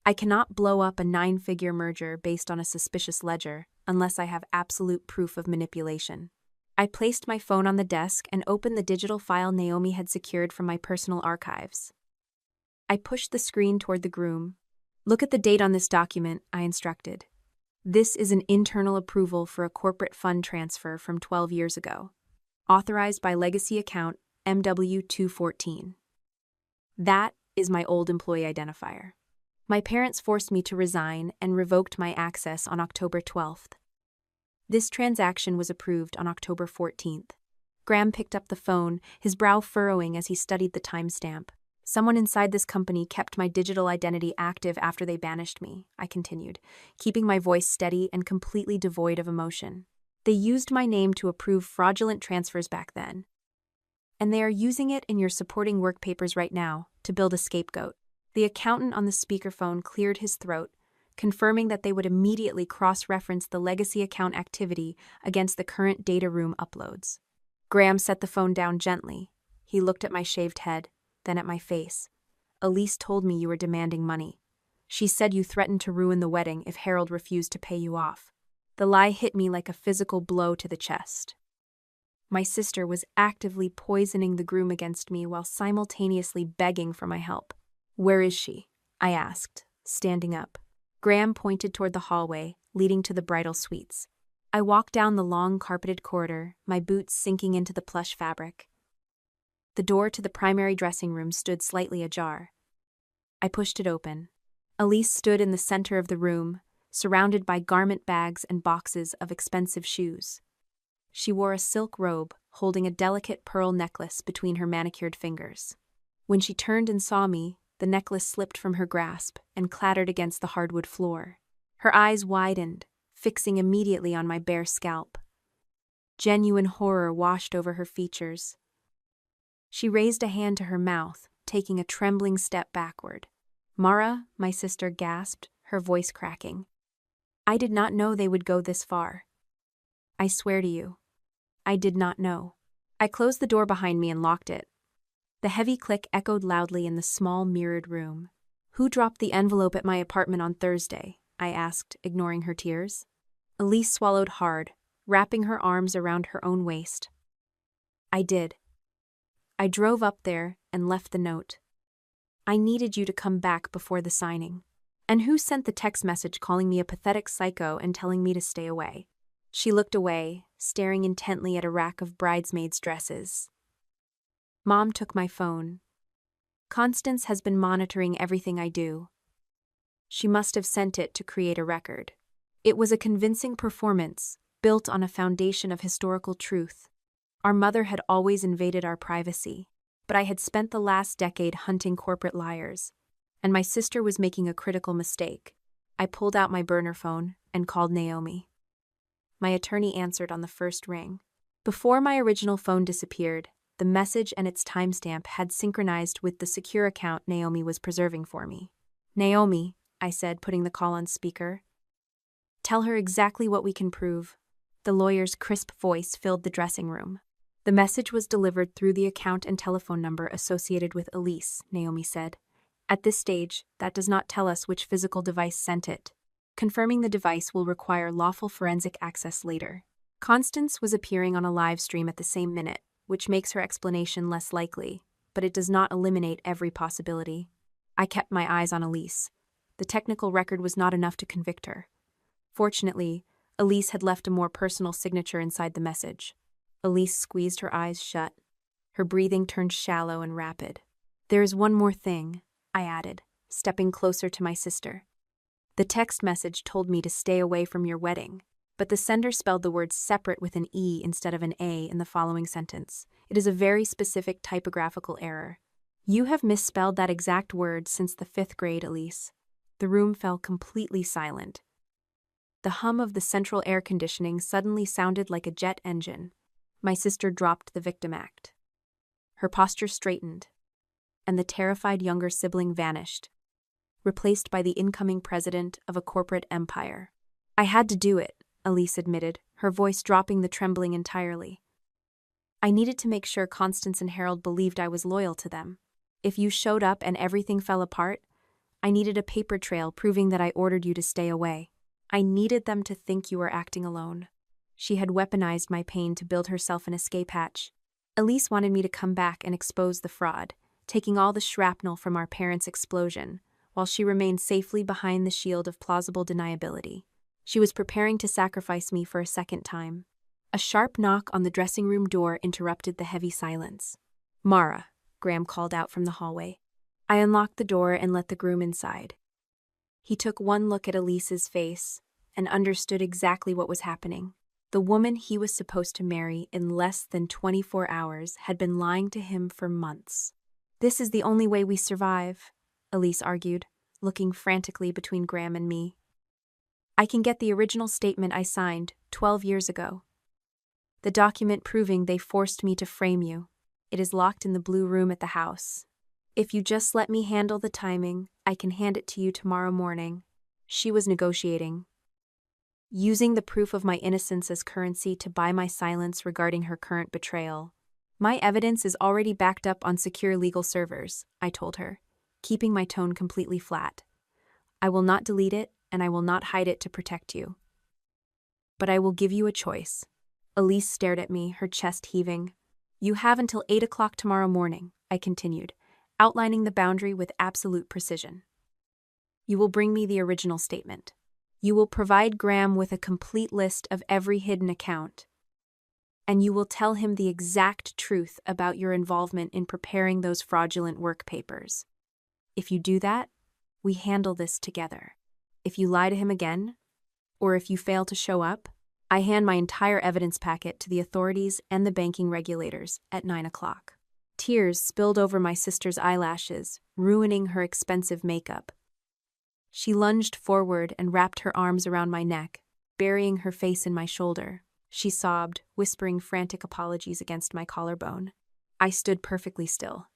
I cannot blow up a 9-figure merger based on a suspicious ledger unless I have absolute proof of manipulation." I placed my phone on the desk and opened the digital file Naomi had secured from my personal archives. I pushed the screen toward the groom. "Look at the date on this document," I instructed. "This is an internal approval for a corporate fund transfer from 12 years ago. Authorized by legacy account MW214. That is my old employee identifier. My parents forced me to resign and revoked my access on October 12th. This transaction was approved on October 14th. Graham picked up the phone, his brow furrowing as he studied the timestamp. "Someone inside this company kept my digital identity active after they banished me," I continued, keeping my voice steady and completely devoid of emotion. "They used my name to approve fraudulent transfers back then. And they are using it in your supporting work papers right now to build a scapegoat." The accountant on the speakerphone cleared his throat, confirming that they would immediately cross-reference the legacy account activity against the current data room uploads. Graham set the phone down gently. He looked at my shaved head, then at my face. Elise told me you were demanding money. She said you threatened to ruin the wedding if Harold refused to pay you off. The lie hit me like a physical blow to the chest. My sister was actively poisoning the groom against me while simultaneously begging for my help. "Where is she?" I asked, standing up. Graham pointed toward the hallway, leading to the bridal suites. I walked down the long carpeted corridor, my boots sinking into the plush fabric. The door to the primary dressing room stood slightly ajar. I pushed it open. Elise stood in the center of the room, surrounded by garment bags and boxes of expensive shoes. She wore a silk robe, holding a delicate pearl necklace between her manicured fingers. When she turned and saw me, the necklace slipped from her grasp and clattered against the hardwood floor. Her eyes widened, fixing immediately on my bare scalp. Genuine horror washed over her features. She raised a hand to her mouth, taking a trembling step backward. "Mara," my sister gasped, her voice cracking. "I did not know they would go this far. I swear to you, I did not know." I closed the door behind me and locked it. The heavy click echoed loudly in the small mirrored room. "Who dropped the envelope at my apartment on Thursday?" I asked, ignoring her tears. Elise swallowed hard, wrapping her arms around her own waist. "I did. I drove up there and left the note. I needed you to come back before the signing." "And who sent the text message calling me a pathetic psycho and telling me to stay away?" She looked away, staring intently at a rack of bridesmaids' dresses. "Mom took my phone. Constance has been monitoring everything I do. She must have sent it to create a record. It was a convincing performance, built on a foundation of historical truth. Our mother had always invaded our privacy, but I had spent the last decade hunting corporate liars, and my sister was making a critical mistake. I pulled out my burner phone and called Naomi. My attorney answered on the first ring. Before my original phone disappeared, the message and its timestamp had synchronized with the secure account Naomi was preserving for me. "Naomi," I said, putting the call on speaker. "Tell her exactly what we can prove." The lawyer's crisp voice filled the dressing room. "The message was delivered through the account and telephone number associated with Elise," Naomi said. "At this stage, that does not tell us which physical device sent it. Confirming the device will require lawful forensic access later." Constance was appearing on a live stream at the same minute, which makes her explanation less likely, but it does not eliminate every possibility. I kept my eyes on Elise. The technical record was not enough to convict her. Fortunately, Elise had left a more personal signature inside the message. Elise squeezed her eyes shut. Her breathing turned shallow and rapid. "There is one more thing," I added, stepping closer to my sister. "The text message told me to stay away from your wedding, but the sender spelled the word separate with an E instead of an A in the following sentence. It is a very specific typographical error. You have misspelled that exact word since the 5th grade, Elise." The room fell completely silent. The hum of the central air conditioning suddenly sounded like a jet engine. My sister dropped the victim act. Her posture straightened, and the terrified younger sibling vanished, replaced by the incoming president of a corporate empire. "I had to do it," Elise admitted, her voice dropping the trembling entirely. "I needed to make sure Constance and Harold believed I was loyal to them. If you showed up and everything fell apart, I needed a paper trail proving that I ordered you to stay away. I needed them to think you were acting alone." She had weaponized my pain to build herself an escape hatch. Elise wanted me to come back and expose the fraud, taking all the shrapnel from our parents' explosion, while she remained safely behind the shield of plausible deniability. She was preparing to sacrifice me for a second time. A sharp knock on the dressing room door interrupted the heavy silence. "Mara," Graham called out from the hallway. I unlocked the door and let the groom inside. He took one look at Elise's face and understood exactly what was happening. The woman he was supposed to marry in less than 24 hours had been lying to him for months. "This is the only way we survive," Elise argued, looking frantically between Graham and me. "I can get the original statement I signed 12 years ago. The document proving they forced me to frame you. It is locked in the blue room at the house. If you just let me handle the timing, I can hand it to you tomorrow morning." She was negotiating, using the proof of my innocence as currency to buy my silence regarding her current betrayal. My evidence is already backed up on secure legal servers, I told her, keeping my tone completely flat. I will not delete it, and I will not hide it to protect you. But I will give you a choice. Elise stared at me, her chest heaving. You have until 8 o'clock tomorrow morning, I continued, outlining the boundary with absolute precision. You will bring me the original statement. You will provide Graham with a complete list of every hidden account. And you will tell him the exact truth about your involvement in preparing those fraudulent work papers. If you do that, we handle this together. If you lie to him again, or if you fail to show up, I hand my entire evidence packet to the authorities and the banking regulators at 9 o'clock. Tears spilled over my sister's eyelashes, ruining her expensive makeup. She lunged forward and wrapped her arms around my neck, burying her face in my shoulder. She sobbed, whispering frantic apologies against my collarbone. I stood perfectly still.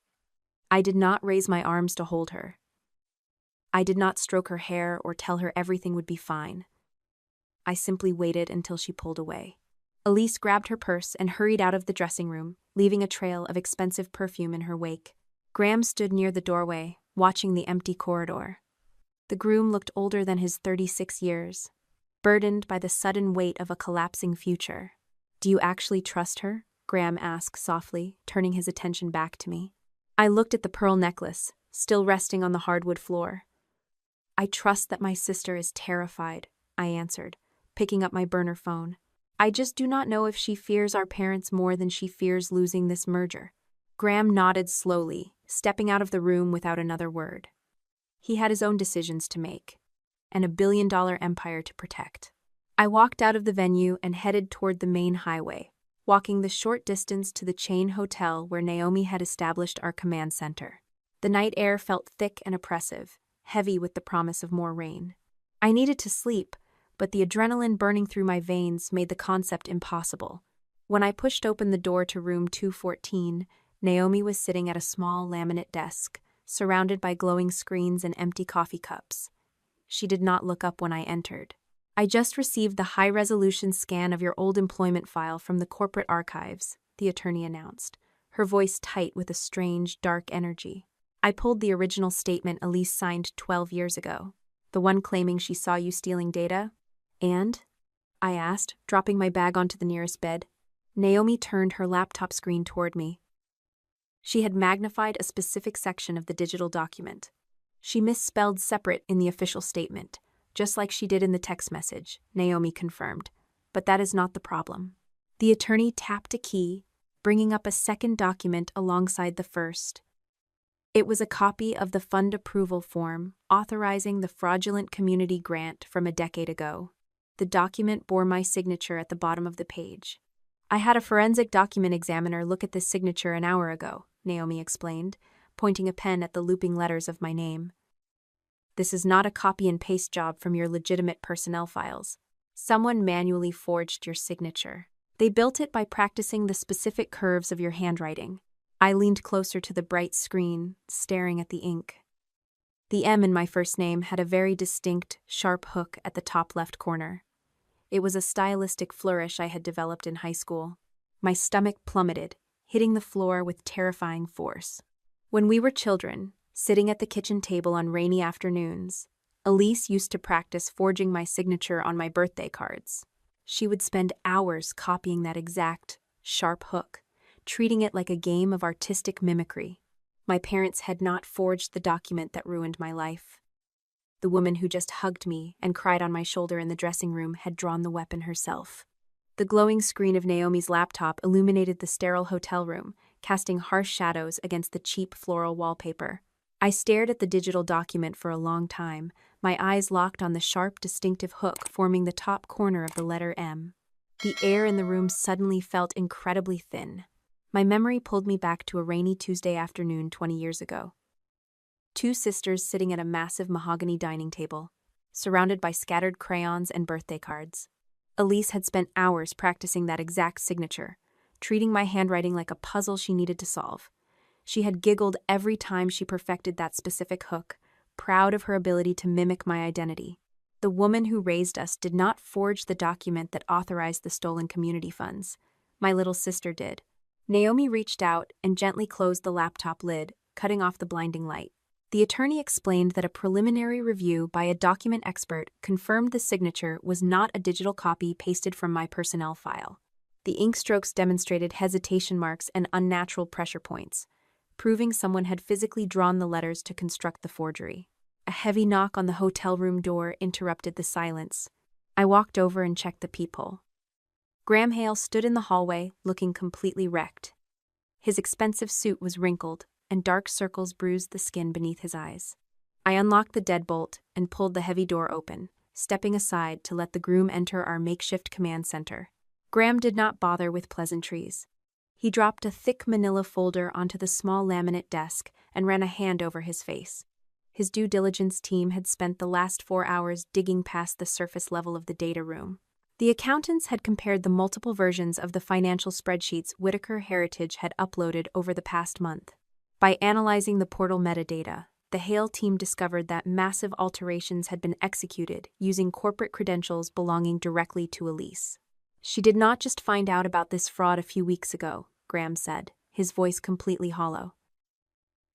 I did not raise my arms to hold her. I did not stroke her hair or tell her everything would be fine. I simply waited until she pulled away. Elise grabbed her purse and hurried out of the dressing room, leaving a trail of expensive perfume in her wake. Graham stood near the doorway, watching the empty corridor. The groom looked older than his 36 years, burdened by the sudden weight of a collapsing future. Do you actually trust her? Graham asked softly, turning his attention back to me. I looked at the pearl necklace, still resting on the hardwood floor. I trust that my sister is terrified, I answered, picking up my burner phone. I just do not know if she fears our parents more than she fears losing this merger. Graham nodded slowly, stepping out of the room without another word. He had his own decisions to make, and a billion-dollar empire to protect. I walked out of the venue and headed toward the main highway, walking the short distance to the chain hotel where Naomi had established our command center. The night air felt thick and oppressive, heavy with the promise of more rain. I needed to sleep, but the adrenaline burning through my veins made the concept impossible. When I pushed open the door to room 214, Naomi was sitting at a small laminate desk, surrounded by glowing screens and empty coffee cups. She did not look up when I entered. I just received the high-resolution scan of your old employment file from the corporate archives, the attorney announced, her voice tight with a strange, dark energy. I pulled the original statement Elise signed 12 years ago, the one claiming she saw you stealing data. And? I asked, dropping my bag onto the nearest bed. Naomi turned her laptop screen toward me. She had magnified a specific section of the digital document. She misspelled separate in the official statement, just like she did in the text message, Naomi confirmed. But that is not the problem. The attorney tapped a key, bringing up a second document alongside the first. It was a copy of the fund approval form authorizing the fraudulent community grant from a decade ago. The document bore my signature at the bottom of the page. I had a forensic document examiner look at this signature an hour ago, Naomi explained, pointing a pen at the looping letters of my name. This is not a copy and paste job from your legitimate personnel files. Someone manually forged your signature. They built it by practicing the specific curves of your handwriting. I leaned closer to the bright screen, staring at the ink. The M in my first name had a very distinct, sharp hook at the top left corner. It was a stylistic flourish I had developed in high school. My stomach plummeted, hitting the floor with terrifying force. When we were children, sitting at the kitchen table on rainy afternoons, Elise used to practice forging my signature on my birthday cards. She would spend hours copying that exact, sharp hook, treating it like a game of artistic mimicry. My parents had not forged the document that ruined my life. The woman who just hugged me and cried on my shoulder in the dressing room had drawn the weapon herself. The glowing screen of Naomi's laptop illuminated the sterile hotel room, casting harsh shadows against the cheap floral wallpaper. I stared at the digital document for a long time, my eyes locked on the sharp, distinctive hook forming the top corner of the letter M. The air in the room suddenly felt incredibly thin. My memory pulled me back to a rainy Tuesday afternoon 20 years ago. Two sisters sitting at a massive mahogany dining table, surrounded by scattered crayons and birthday cards. Elise had spent hours practicing that exact signature, treating my handwriting like a puzzle she needed to solve. She had giggled every time she perfected that specific hook, proud of her ability to mimic my identity. The woman who raised us did not forge the document that authorized the stolen community funds. My little sister did. Naomi reached out and gently closed the laptop lid, cutting off the blinding light. The attorney explained that a preliminary review by a document expert confirmed the signature was not a digital copy pasted from my personnel file. The ink strokes demonstrated hesitation marks and unnatural pressure points, proving someone had physically drawn the letters to construct the forgery. A heavy knock on the hotel room door interrupted the silence. I walked over and checked the peephole. Graham Hale stood in the hallway, looking completely wrecked. His expensive suit was wrinkled, and dark circles bruised the skin beneath his eyes. I unlocked the deadbolt and pulled the heavy door open, stepping aside to let the groom enter our makeshift command center. Graham did not bother with pleasantries. He dropped a thick manila folder onto the small laminate desk and ran a hand over his face. His due diligence team had spent the last 4 hours digging past the surface level of the data room. The accountants had compared the multiple versions of the financial spreadsheets Whitaker Heritage had uploaded over the past month. By analyzing the portal metadata, the Hale team discovered that massive alterations had been executed using corporate credentials belonging directly to Elise. She did not just find out about this fraud a few weeks ago, Graham said, his voice completely hollow.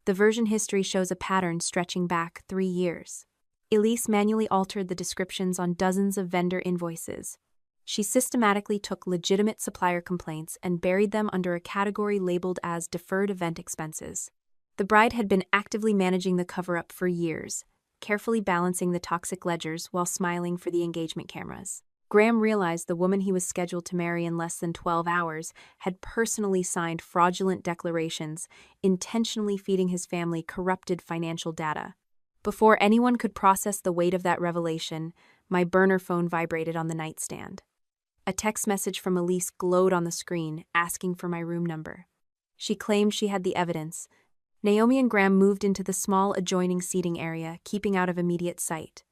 The version history shows a pattern stretching back 3 years. Elise manually altered the descriptions on dozens of vendor invoices. She systematically took legitimate supplier complaints and buried them under a category labeled as deferred event expenses. The bride had been actively managing the cover-up for years, carefully balancing the toxic ledgers while smiling for the engagement cameras. Graham realized the woman he was scheduled to marry in less than 12 hours had personally signed fraudulent declarations, intentionally feeding his family corrupted financial data. Before anyone could process the weight of that revelation, my burner phone vibrated on the nightstand. A text message from Elise glowed on the screen, asking for my room number. She claimed she had the evidence. Naomi and Graham moved into the small adjoining seating area, keeping out of immediate sight.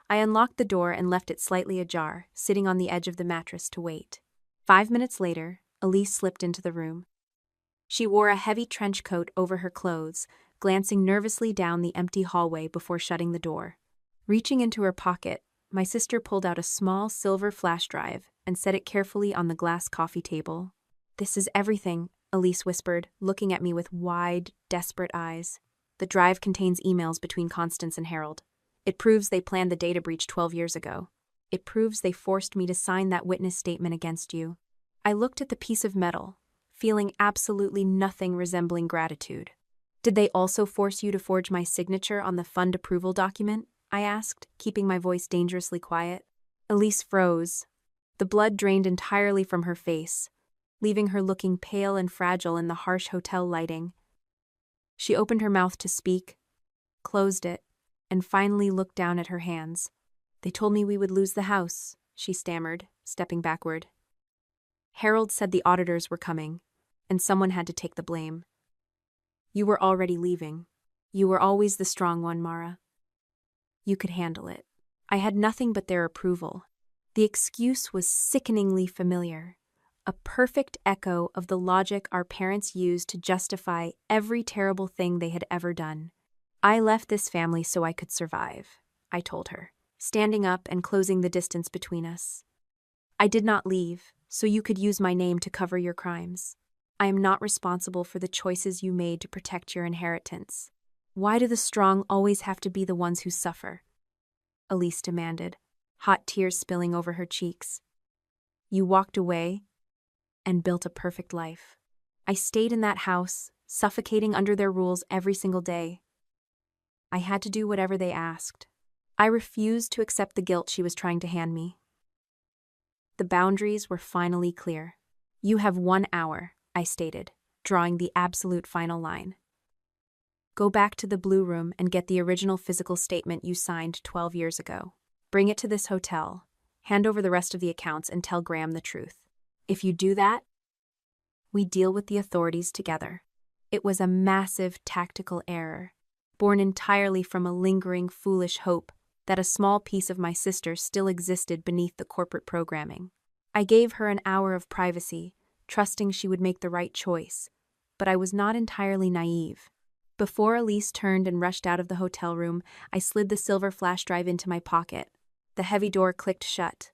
I unlocked the door and left it slightly ajar, sitting on the edge of the mattress to wait. 5 minutes later, Elise slipped into the room. She wore a heavy trench coat over her clothes, glancing nervously down the empty hallway before shutting the door. Reaching into her pocket, my sister pulled out a small silver flash drive and set it carefully on the glass coffee table. "This is everything," Elise whispered, looking at me with wide, desperate eyes. "The drive contains emails between Constance and Harold. It proves they planned the data breach 12 years ago. It proves they forced me to sign that witness statement against you." I looked at the piece of metal, feeling absolutely nothing resembling gratitude. "Did they also force you to forge my signature on the fund approval document?" I asked, keeping my voice dangerously quiet. Elise froze. The blood drained entirely from her face, leaving her looking pale and fragile in the harsh hotel lighting. She opened her mouth to speak, closed it, and finally looked down at her hands. "They told me we would lose the house," she stammered, stepping backward. "Harold said the auditors were coming, and someone had to take the blame. You were already leaving. You were always the strong one, Mara. You could handle it." I had nothing but their approval. The excuse was sickeningly familiar, a perfect echo of the logic our parents used to justify every terrible thing they had ever done. "I left this family so I could survive," I told her, standing up and closing the distance between us. "I did not leave, so you could use my name to cover your crimes. I am not responsible for the choices you made to protect your inheritance. Why do the strong always have to be the ones who suffer?" Elise demanded, hot tears spilling over her cheeks. "You walked away and built a perfect life. I stayed in that house, suffocating under their rules every single day. I had to do whatever they asked. I refused to accept the guilt she was trying to hand me." The boundaries were finally clear. "You have 1 hour," I stated, drawing the absolute final line. "Go back to the Blue Room and get the original physical statement you signed 12 years ago. Bring it to this hotel, hand over the rest of the accounts, and tell Graham the truth. If you do that, we deal with the authorities together." It was a massive tactical error, born entirely from a lingering, foolish hope that a small piece of my sister still existed beneath the corporate programming. I gave her an hour of privacy, trusting she would make the right choice, but I was not entirely naive. Before Elise turned and rushed out of the hotel room, I slid the silver flash drive into my pocket. The heavy door clicked shut.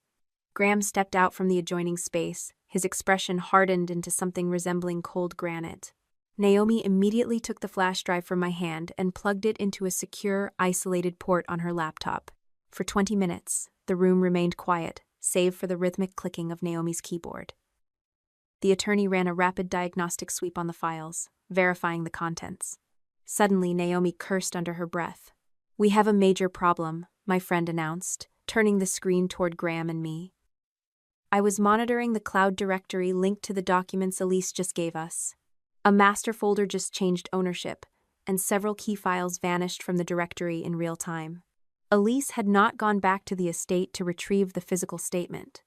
Graham stepped out from the adjoining space, his expression hardened into something resembling cold granite. Naomi immediately took the flash drive from my hand and plugged it into a secure, isolated port on her laptop. For 20 minutes, the room remained quiet, save for the rhythmic clicking of Naomi's keyboard. The attorney ran a rapid diagnostic sweep on the files, verifying the contents. Suddenly, Naomi cursed under her breath. "We have a major problem," my friend announced, turning the screen toward Graham and me. I was monitoring the cloud directory linked to the documents Elise just gave us. A master folder just changed ownership, and several key files vanished from the directory in real time. Elise had not gone back to the estate to retrieve the physical statement.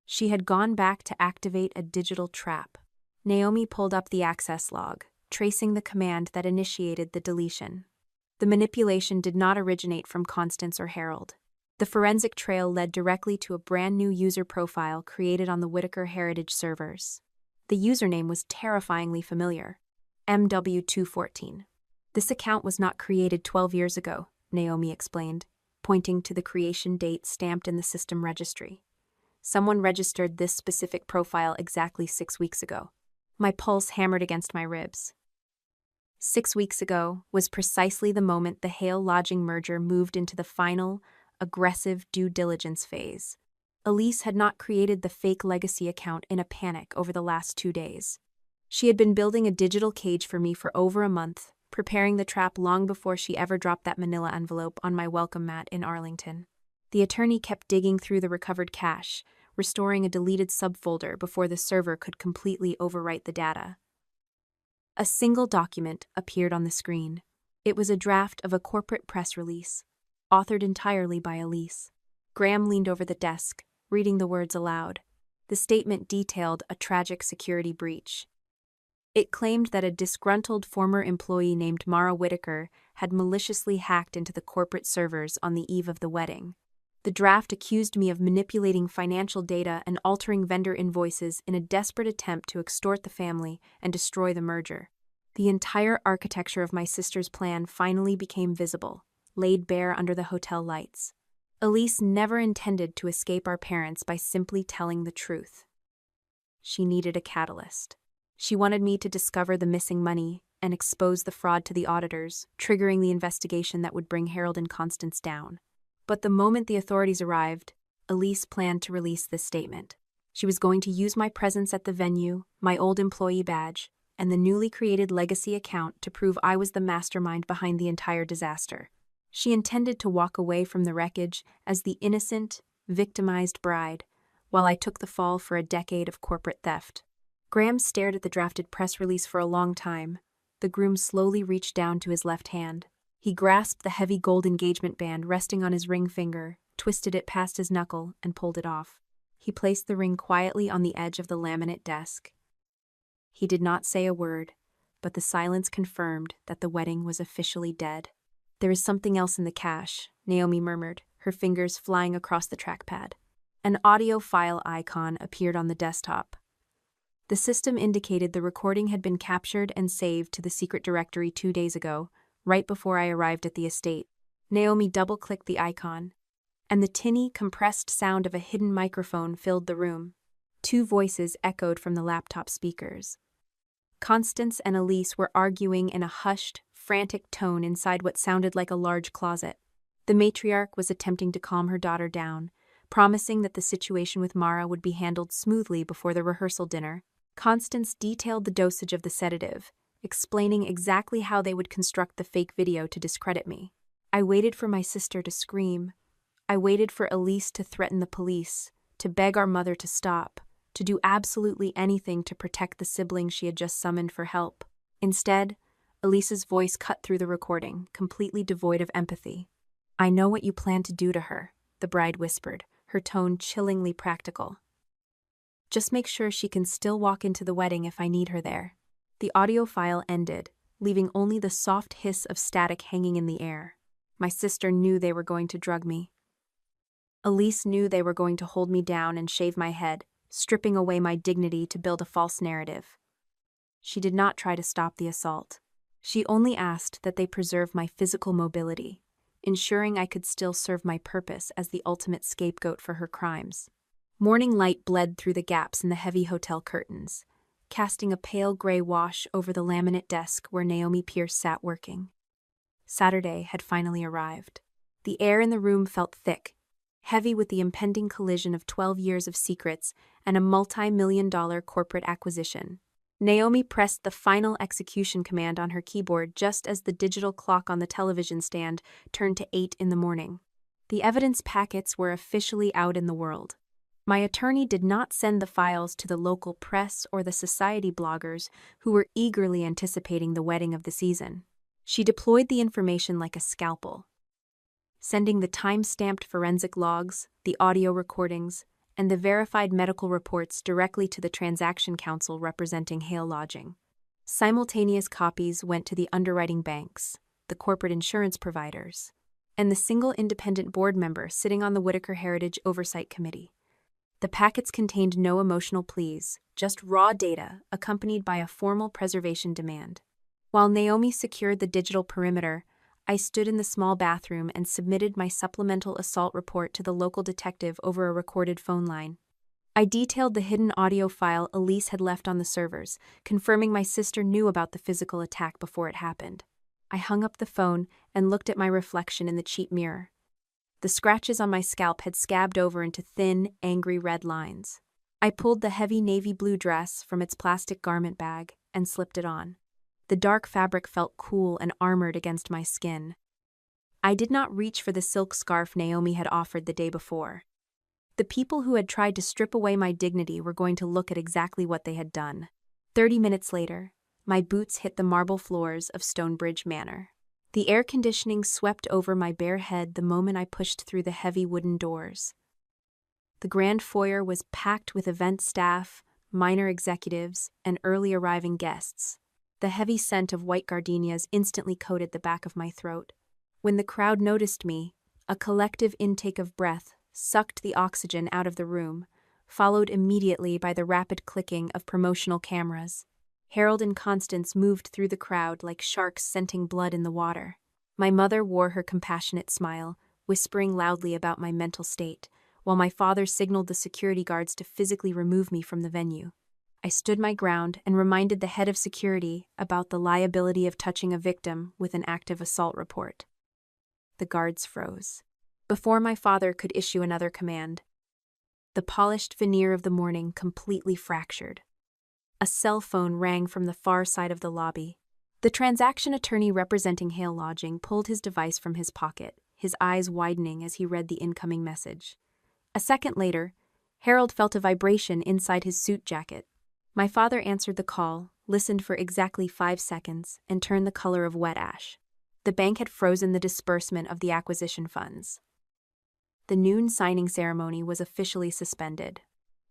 She had gone back to activate a digital trap. Naomi pulled up the access log, tracing the command that initiated the deletion. The manipulation did not originate from Constance or Harold. The forensic trail led directly to a brand new user profile created on the Whitaker Heritage servers. The username was terrifyingly familiar: MW214. This account was not created 12 years ago, Naomi explained, pointing to the creation date stamped in the system registry. Someone registered this specific profile exactly 6 weeks ago. My pulse hammered against my ribs. 6 weeks ago was precisely the moment the Hale Lodging merger moved into the final, aggressive due diligence phase. Elise had not created the fake legacy account in a panic over the last 2 days. She had been building a digital cage for me for over a month, preparing the trap long before she ever dropped that manila envelope on my welcome mat in Arlington. The attorney kept digging through the recovered cache, restoring a deleted subfolder before the server could completely overwrite the data. A single document appeared on the screen. It was a draft of a corporate press release, authored entirely by Elise. Graham leaned over the desk, reading the words aloud. The statement detailed a tragic security breach. It claimed that a disgruntled former employee named Mara Whitaker had maliciously hacked into the corporate servers on the eve of the wedding. The draft accused me of manipulating financial data and altering vendor invoices in a desperate attempt to extort the family and destroy the merger. The entire architecture of my sister's plan finally became visible, laid bare under the hotel lights. Elise never intended to escape our parents by simply telling the truth. She needed a catalyst. She wanted me to discover the missing money and expose the fraud to the auditors, triggering the investigation that would bring Harold and Constance down. But the moment the authorities arrived, Elise planned to release this statement. She was going to use my presence at the venue, my old employee badge, and the newly created legacy account to prove I was the mastermind behind the entire disaster. She intended to walk away from the wreckage as the innocent, victimized bride, while I took the fall for a decade of corporate theft. Graham stared at the drafted press release for a long time. The groom slowly reached down to his left hand. He grasped the heavy gold engagement band resting on his ring finger, twisted it past his knuckle, and pulled it off. He placed the ring quietly on the edge of the laminate desk. He did not say a word, but the silence confirmed that the wedding was officially dead. "There is something else in the cache," Naomi murmured, her fingers flying across the trackpad. An audio file icon appeared on the desktop. The system indicated the recording had been captured and saved to the secret directory 2 days ago, right before I arrived at the estate. Naomi double-clicked the icon, and the tinny, compressed sound of a hidden microphone filled the room. 2 voices echoed from the laptop speakers. Constance and Elise were arguing in a hushed, frantic tone inside what sounded like a large closet. The matriarch was attempting to calm her daughter down, promising that the situation with Mara would be handled smoothly before the rehearsal dinner. Constance detailed the dosage of the sedative, explaining exactly how they would construct the fake video to discredit me. I waited for my sister to scream. I waited for Elise to threaten the police, to beg our mother to stop, to do absolutely anything to protect the sibling she had just summoned for help. Instead, Elise's voice cut through the recording, completely devoid of empathy. "I know what you plan to do to her," the bride whispered, her tone chillingly practical. "Just make sure she can still walk into the wedding if I need her there." The audio file ended, leaving only the soft hiss of static hanging in the air. My sister knew they were going to drug me. Elise knew they were going to hold me down and shave my head, stripping away my dignity to build a false narrative. She did not try to stop the assault. She only asked that they preserve my physical mobility, ensuring I could still serve my purpose as the ultimate scapegoat for her crimes. Morning light bled through the gaps in the heavy hotel curtains, casting a pale gray wash over the laminate desk where Naomi Pierce sat working. Saturday had finally arrived. The air in the room felt thick, heavy with the impending collision of 12 years of secrets and a multi-million-dollar corporate acquisition. Naomi pressed the final execution command on her keyboard just as the digital clock on the television stand turned to 8 in the morning. The evidence packets were officially out in the world. My attorney did not send the files to the local press or the society bloggers who were eagerly anticipating the wedding of the season. She deployed the information like a scalpel, sending the time-stamped forensic logs, the audio recordings, and the verified medical reports directly to the transaction counsel representing Hale Lodging. Simultaneous copies went to the underwriting banks, the corporate insurance providers, and the single independent board member sitting on the Whitaker Heritage Oversight Committee. The packets contained no emotional pleas, just raw data accompanied by a formal preservation demand. While Naomi secured the digital perimeter, I stood in the small bathroom and submitted my supplemental assault report to the local detective over a recorded phone line. I detailed the hidden audio file Elise had left on the servers, confirming my sister knew about the physical attack before it happened. I hung up the phone and looked at my reflection in the cheap mirror. The scratches on my scalp had scabbed over into thin, angry red lines. I pulled the heavy navy blue dress from its plastic garment bag and slipped it on. The dark fabric felt cool and armored against my skin. I did not reach for the silk scarf Naomi had offered the day before. The people who had tried to strip away my dignity were going to look at exactly what they had done. 30 minutes later, my boots hit the marble floors of Stonebridge Manor. The air conditioning swept over my bare head the moment I pushed through the heavy wooden doors. The grand foyer was packed with event staff, minor executives, and early arriving guests. The heavy scent of white gardenias instantly coated the back of my throat. When the crowd noticed me, a collective intake of breath sucked the oxygen out of the room, followed immediately by the rapid clicking of promotional cameras. Harold and Constance moved through the crowd like sharks scenting blood in the water. My mother wore her compassionate smile, whispering loudly about my mental state, while my father signaled the security guards to physically remove me from the venue. I stood my ground and reminded the head of security about the liability of touching a victim with an active assault report. The guards froze. Before my father could issue another command, the polished veneer of the morning completely fractured. A cell phone rang from the far side of the lobby. The transaction attorney representing Hale Lodging pulled his device from his pocket, his eyes widening as he read the incoming message. A second later, Harold felt a vibration inside his suit jacket. My father answered the call, listened for exactly 5 seconds, and turned the color of wet ash. The bank had frozen the disbursement of the acquisition funds. The noon signing ceremony was officially suspended.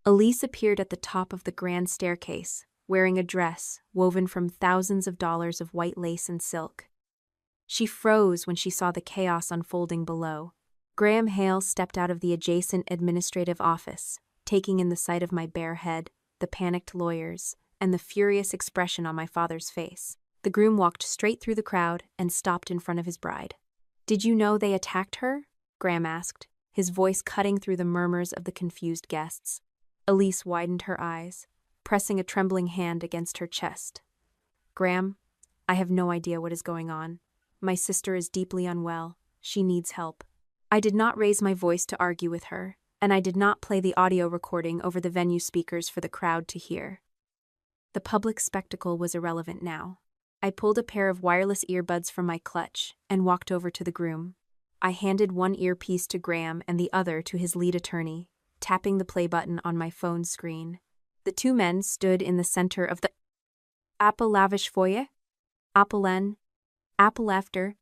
Elise appeared at the top of the grand staircase, wearing a dress woven from thousands of dollars of white lace and silk. She froze when she saw the chaos unfolding below. Graham Hale stepped out of the adjacent administrative office, taking in the sight of my bare head, the panicked lawyers, and the furious expression on my father's face. The groom walked straight through the crowd and stopped in front of his bride. "Did you know they attacked her?" Graham asked, his voice cutting through the murmurs of the confused guests. Elise widened her eyes, pressing a trembling hand against her chest. "Graham, I have no idea what is going on. My sister is deeply unwell. She needs help." I did not raise my voice to argue with her, and I did not play the audio recording over the venue speakers for the crowd to hear. The public spectacle was irrelevant now. I pulled a pair of wireless earbuds from my clutch and walked over to the groom. I handed one earpiece to Graham and the other to his lead attorney, tapping the play button on my phone screen. The two men stood in the center of the Apple lavish foyer, Appelen, Apple after,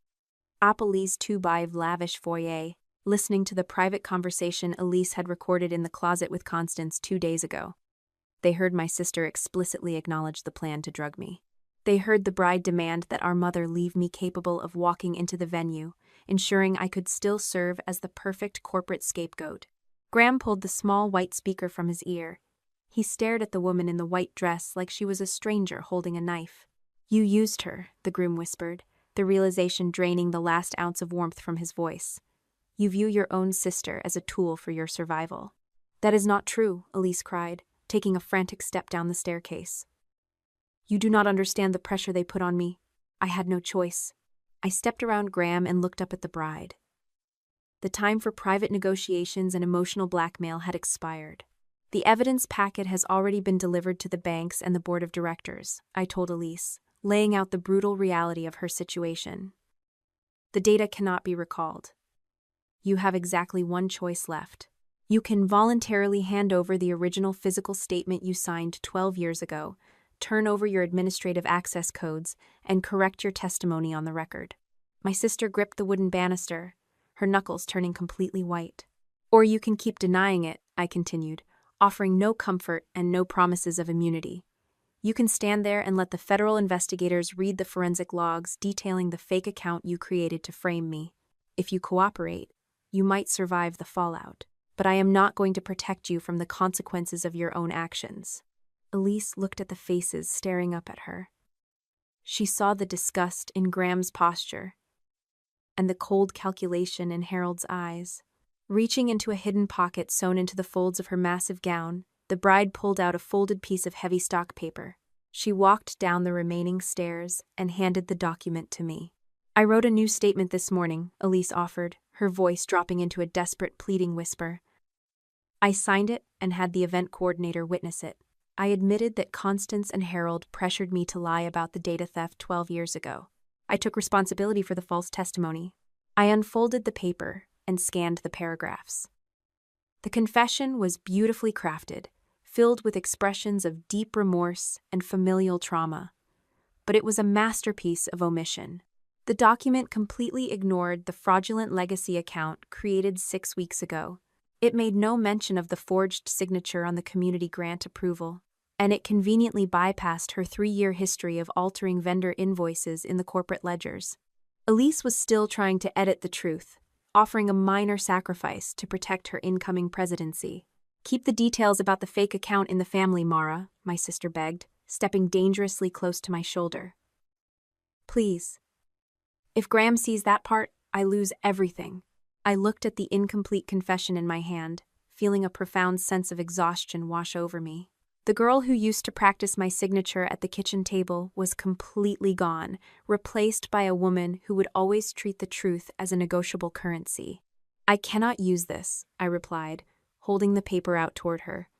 Apple's 2x lavish foyer, listening to the private conversation Elise had recorded in the closet with Constance 2 days ago. They heard my sister explicitly acknowledge the plan to drug me. They heard the bride demand that our mother leave me capable of walking into the venue, ensuring I could still serve as the perfect corporate scapegoat. Graham pulled the small white speaker from his ear. He stared at the woman in the white dress like she was a stranger holding a knife. "You used her," the groom whispered, the realization draining the last ounce of warmth from his voice. You view your own sister as a tool for your survival. That is not true, Elise cried, taking a frantic step down the staircase. You do not understand the pressure they put on me. I had no choice. I stepped around Graham and looked up at the bride. The time for private negotiations and emotional blackmail had expired. The evidence packet has already been delivered to the banks and the board of directors, I told Elise, laying out the brutal reality of her situation. The data cannot be recalled. You have exactly one choice left. You can voluntarily hand over the original physical statement you signed 12 years ago, turn over your administrative access codes, and correct your testimony on the record. My sister gripped the wooden banister, her knuckles turning completely white. Or you can keep denying it, I continued, offering no comfort and no promises of immunity. You can stand there and let the federal investigators read the forensic logs detailing the fake account you created to frame me. If you cooperate, you might survive the fallout, but I am not going to protect you from the consequences of your own actions. Elise looked at the faces staring up at her. She saw the disgust in Graham's posture and the cold calculation in Harold's eyes. Reaching into a hidden pocket sewn into the folds of her massive gown, the bride pulled out a folded piece of heavy stock paper. She walked down the remaining stairs and handed the document to me. I wrote a new statement this morning, Elise offered, her voice dropping into a desperate, pleading whisper. I signed it and had the event coordinator witness it. I admitted that Constance and Harold pressured me to lie about the data theft 12 years ago. I took responsibility for the false testimony. I unfolded the paper and scanned the paragraphs. The confession was beautifully crafted, filled with expressions of deep remorse and familial trauma. But it was a masterpiece of omission. The document completely ignored the fraudulent legacy account created 6 weeks ago. It made no mention of the forged signature on the community grant approval, and it conveniently bypassed her 3-year history of altering vendor invoices in the corporate ledgers. Elise was still trying to edit the truth, offering a minor sacrifice to protect her incoming presidency. Keep the details about the fake account in the family, Mara, my sister begged, stepping dangerously close to my shoulder. Please. If Graham sees that part, I lose everything. I looked at the incomplete confession in my hand, feeling a profound sense of exhaustion wash over me. The girl who used to practice my signature at the kitchen table was completely gone, replaced by a woman who would always treat the truth as a negotiable currency. I cannot use this, I replied, holding the paper out toward her.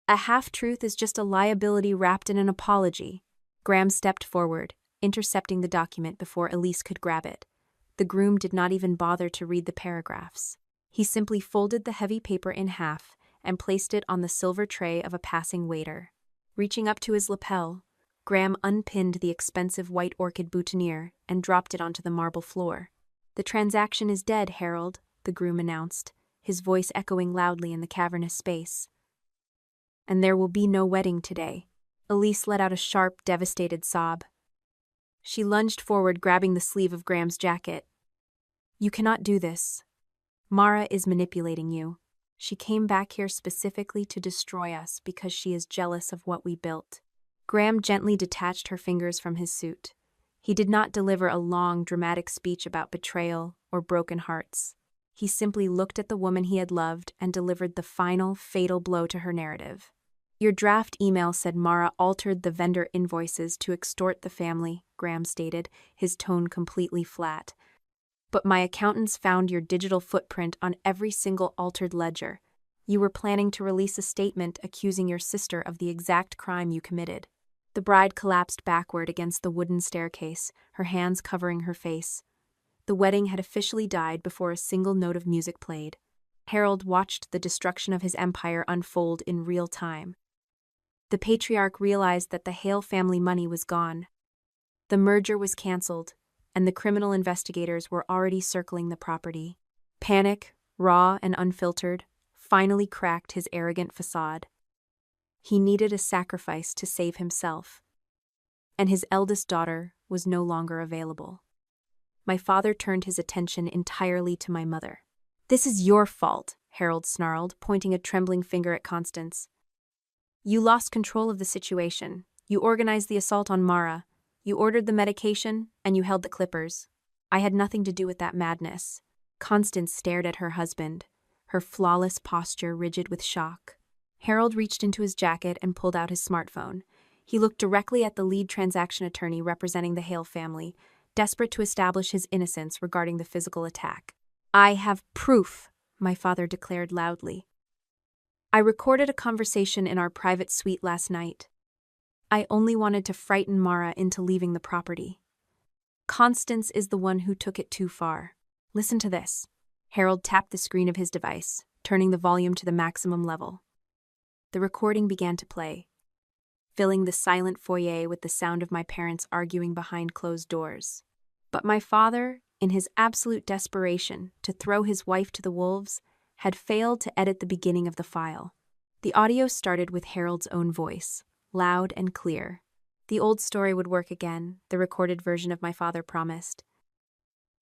A half-truth is just a liability wrapped in an apology. Graham stepped forward, intercepting the document before Elise could grab it. The groom did not even bother to read the paragraphs. He simply folded the heavy paper in half and placed it on the silver tray of a passing waiter. Reaching up to his lapel, Graham unpinned the expensive white orchid boutonniere and dropped it onto the marble floor. The transaction is dead, Harold, the groom announced, his voice echoing loudly in the cavernous space. And there will be no wedding today. Elise let out a sharp, devastated sob. She lunged forward, grabbing the sleeve of Graham's jacket. You cannot do this. Mara is manipulating you. She came back here specifically to destroy us because she is jealous of what we built. Graham gently detached her fingers from his suit. He did not deliver a long, dramatic speech about betrayal or broken hearts. He simply looked at the woman he had loved and delivered the final, fatal blow to her narrative. Your draft email said Mara altered the vendor invoices to extort the family, Graham stated, his tone completely flat. But my accountants found your digital footprint on every single altered ledger. You were planning to release a statement accusing your sister of the exact crime you committed. The bride collapsed backward against the wooden staircase, her hands covering her face. The wedding had officially died before a single note of music played. Harold watched the destruction of his empire unfold in real time. The patriarch realized that the Hale family money was gone. The merger was canceled, and the criminal investigators were already circling the property. Panic, raw and unfiltered, finally cracked his arrogant facade. He needed a sacrifice to save himself, and his eldest daughter was no longer available. My father turned his attention entirely to my mother. This is your fault, Harold snarled, pointing a trembling finger at Constance. You lost control of the situation. You organized the assault on Mara. You ordered the medication, and you held the clippers. I had nothing to do with that madness. Constance stared at her husband, her flawless posture rigid with shock. Harold reached into his jacket and pulled out his smartphone. He looked directly at the lead transaction attorney representing the Hale family, desperate to establish his innocence regarding the physical attack. I have proof, my father declared loudly. I recorded a conversation in our private suite last night. I only wanted to frighten Mara into leaving the property. Constance is the one who took it too far. Listen to this. Harold tapped the screen of his device, turning the volume to the maximum level. The recording began to play, filling the silent foyer with the sound of my parents arguing behind closed doors. But my father, in his absolute desperation to throw his wife to the wolves, had failed to edit the beginning of the file. The audio started with Harold's own voice, loud and clear. The old story would work again, the recorded version of my father promised.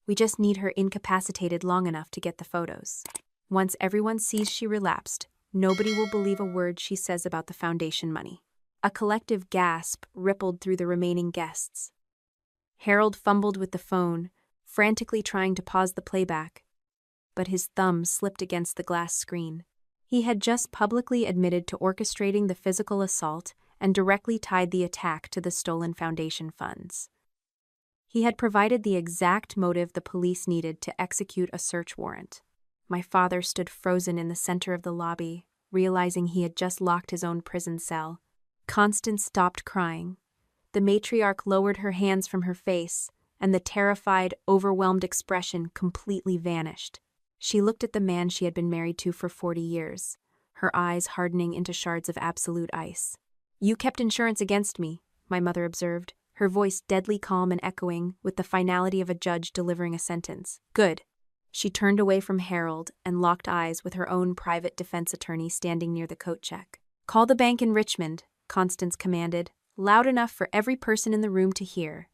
We just need her incapacitated long enough to get the photos. Once everyone sees she relapsed, nobody will believe a word she says about the foundation money. A collective gasp rippled through the remaining guests. Harold fumbled with the phone, frantically trying to pause the playback, but his thumb slipped against the glass screen. He had just publicly admitted to orchestrating the physical assault and directly tied the attack to the stolen foundation funds. He had provided the exact motive the police needed to execute a search warrant. My father stood frozen in the center of the lobby, realizing he had just locked his own prison cell. Constance stopped crying. The matriarch lowered her hands from her face, and the terrified, overwhelmed expression completely vanished. She looked at the man she had been married to for 40 years, her eyes hardening into shards of absolute ice. You kept insurance against me, my mother observed, her voice deadly calm and echoing with the finality of a judge delivering a sentence. Good. She turned away from Harold and locked eyes with her own private defense attorney standing near the coat check. Call the bank in Richmond, Constance commanded, loud enough for every person in the room to hear.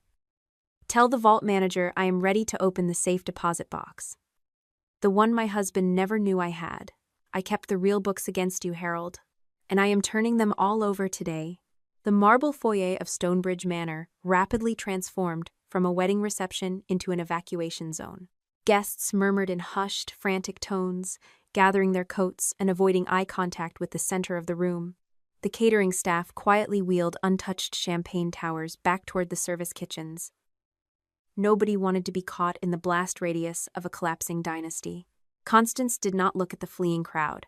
Tell the vault manager I am ready to open the safe deposit box. The one my husband never knew I had. I kept the real books against you, Harold, and I am turning them all over today. The marble foyer of Stonebridge Manor rapidly transformed from a wedding reception into an evacuation zone. Guests murmured in hushed, frantic tones, gathering their coats and avoiding eye contact with the center of the room. The catering staff quietly wheeled untouched champagne towers back toward the service kitchens. Nobody wanted to be caught in the blast radius of a collapsing dynasty. Constance did not look at the fleeing crowd.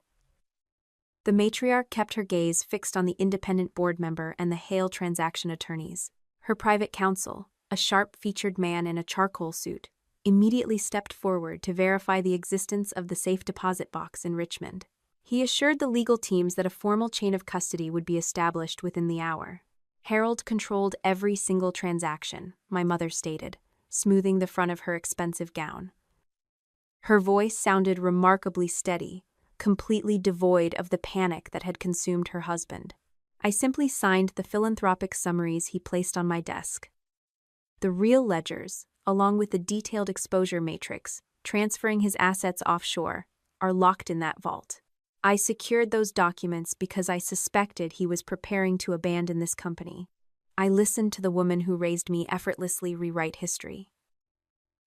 The matriarch kept her gaze fixed on the independent board member and the Hale transaction attorneys. Her private counsel, a sharp-featured man in a charcoal suit, immediately stepped forward to verify the existence of the safe deposit box in Richmond. He assured the legal teams that a formal chain of custody would be established within the hour. Harold controlled every single transaction, my mother stated, smoothing the front of her expensive gown. Her voice sounded remarkably steady, completely devoid of the panic that had consumed her husband. I simply signed the philanthropic summaries he placed on my desk. The real ledgers, along with the detailed exposure matrix, transferring his assets offshore, are locked in that vault. I secured those documents because I suspected he was preparing to abandon this company. I listened to the woman who raised me effortlessly rewrite history.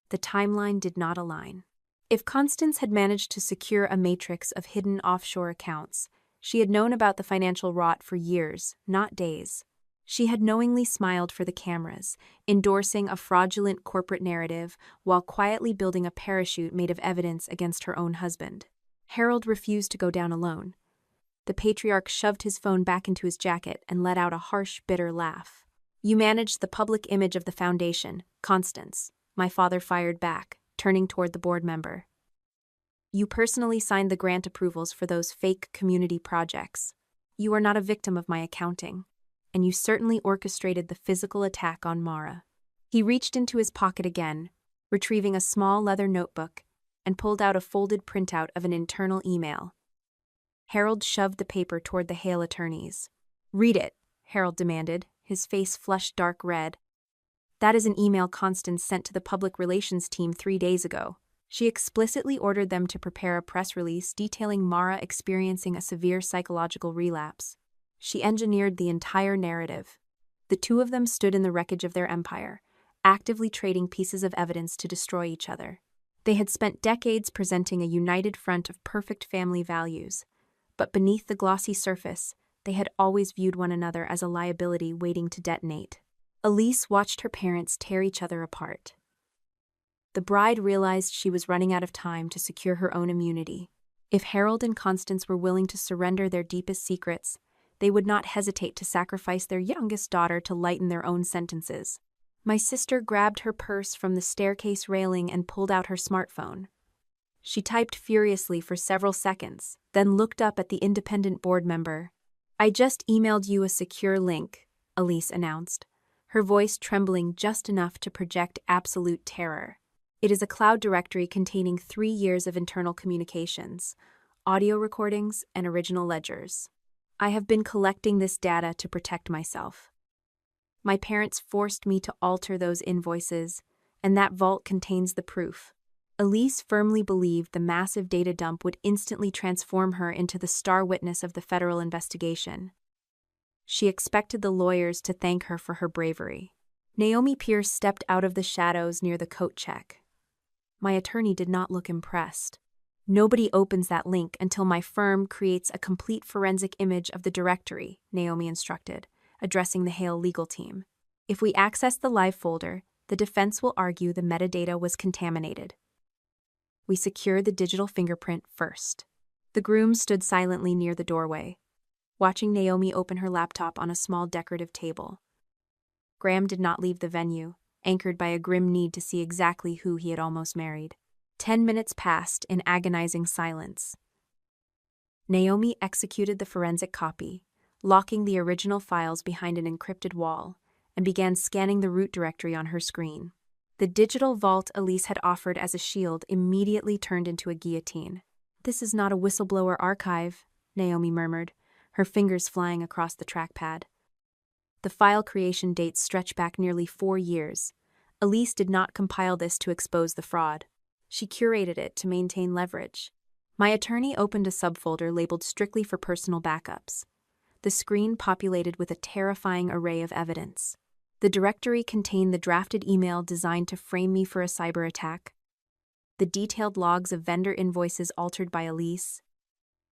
The timeline did not align. If Constance had managed to secure a matrix of hidden offshore accounts, she had known about the financial rot for years, not days. She had knowingly smiled for the cameras, endorsing a fraudulent corporate narrative while quietly building a parachute made of evidence against her own husband. Harold refused to go down alone. The patriarch shoved his phone back into his jacket and let out a harsh, bitter laugh. You managed the public image of the foundation, Constance, my father fired back, turning toward the board member. You personally signed the grant approvals for those fake community projects. You are not a victim of my accounting, and you certainly orchestrated the physical attack on Mara. He reached into his pocket again, retrieving a small leather notebook, and pulled out a folded printout of an internal email. Harold shoved the paper toward the Hale attorneys. Read it, Harold demanded, his face flushed dark red. That is an email Constance sent to the public relations team 3 days ago. She explicitly ordered them to prepare a press release detailing Mara experiencing a severe psychological relapse. She engineered the entire narrative. The two of them stood in the wreckage of their empire, actively trading pieces of evidence to destroy each other. They had spent decades presenting a united front of perfect family values, but beneath the glossy surface, they had always viewed one another as a liability waiting to detonate. Elise watched her parents tear each other apart. The bride realized she was running out of time to secure her own immunity. If Harold and Constance were willing to surrender their deepest secrets, they would not hesitate to sacrifice their youngest daughter to lighten their own sentences. My sister grabbed her purse from the staircase railing and pulled out her smartphone. She typed furiously for several seconds, then looked up at the independent board member. "I just emailed you a secure link," Elise announced, her voice trembling just enough to project absolute terror. "It is a cloud directory containing 3 years of internal communications, audio recordings, and original ledgers. I have been collecting this data to protect myself. My parents forced me to alter those invoices, and that vault contains the proof." Elise firmly believed the massive data dump would instantly transform her into the star witness of the federal investigation. She expected the lawyers to thank her for her bravery. Naomi Pierce stepped out of the shadows near the coat check. My attorney did not look impressed. "Nobody opens that link until my firm creates a complete forensic image of the directory," Naomi instructed, addressing the Hale legal team. "If we access the live folder, the defense will argue the metadata was contaminated. We secured the digital fingerprint first." The groom stood silently near the doorway, watching Naomi open her laptop on a small decorative table. Graham did not leave the venue, anchored by a grim need to see exactly who he had almost married. 10 minutes passed in agonizing silence. Naomi executed the forensic copy, locking the original files behind an encrypted wall, and began scanning the root directory on her screen. The digital vault Elise had offered as a shield immediately turned into a guillotine. "This is not a whistleblower archive," Naomi murmured, her fingers flying across the trackpad. The file creation dates stretch back nearly 4 years. Elise did not compile this to expose the fraud. She curated it to maintain leverage. My attorney opened a subfolder labeled strictly for personal backups. The screen populated with a terrifying array of evidence. The directory contained the drafted email designed to frame me for a cyber attack, the detailed logs of vendor invoices altered by Elise,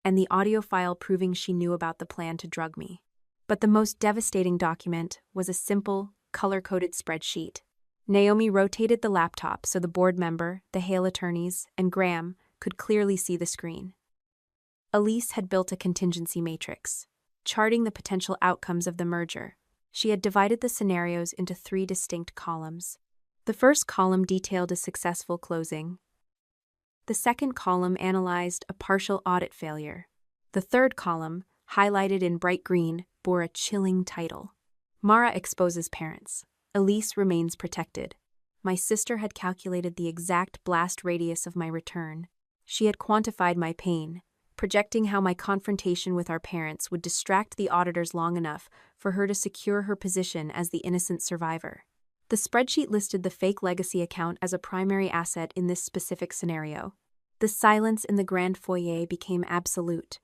and the audio file proving she knew about the plan to drug me. But the most devastating document was a simple, color-coded spreadsheet. Naomi rotated the laptop so the board member, the Hale attorneys, and Graham could clearly see the screen. Elise had built a contingency matrix, charting the potential outcomes of the merger. She had divided the scenarios into 3 distinct columns. The first column detailed a successful closing. The second column analyzed a partial audit failure. The third column, highlighted in bright green, bore a chilling title: "Mara exposes parents. Elise remains protected." My sister had calculated the exact blast radius of my return. She had quantified my pain, projecting how my confrontation with our parents would distract the auditors long enough for her to secure her position as the innocent survivor. The spreadsheet listed the fake legacy account as a primary asset in this specific scenario. The silence in the grand foyer became absolute.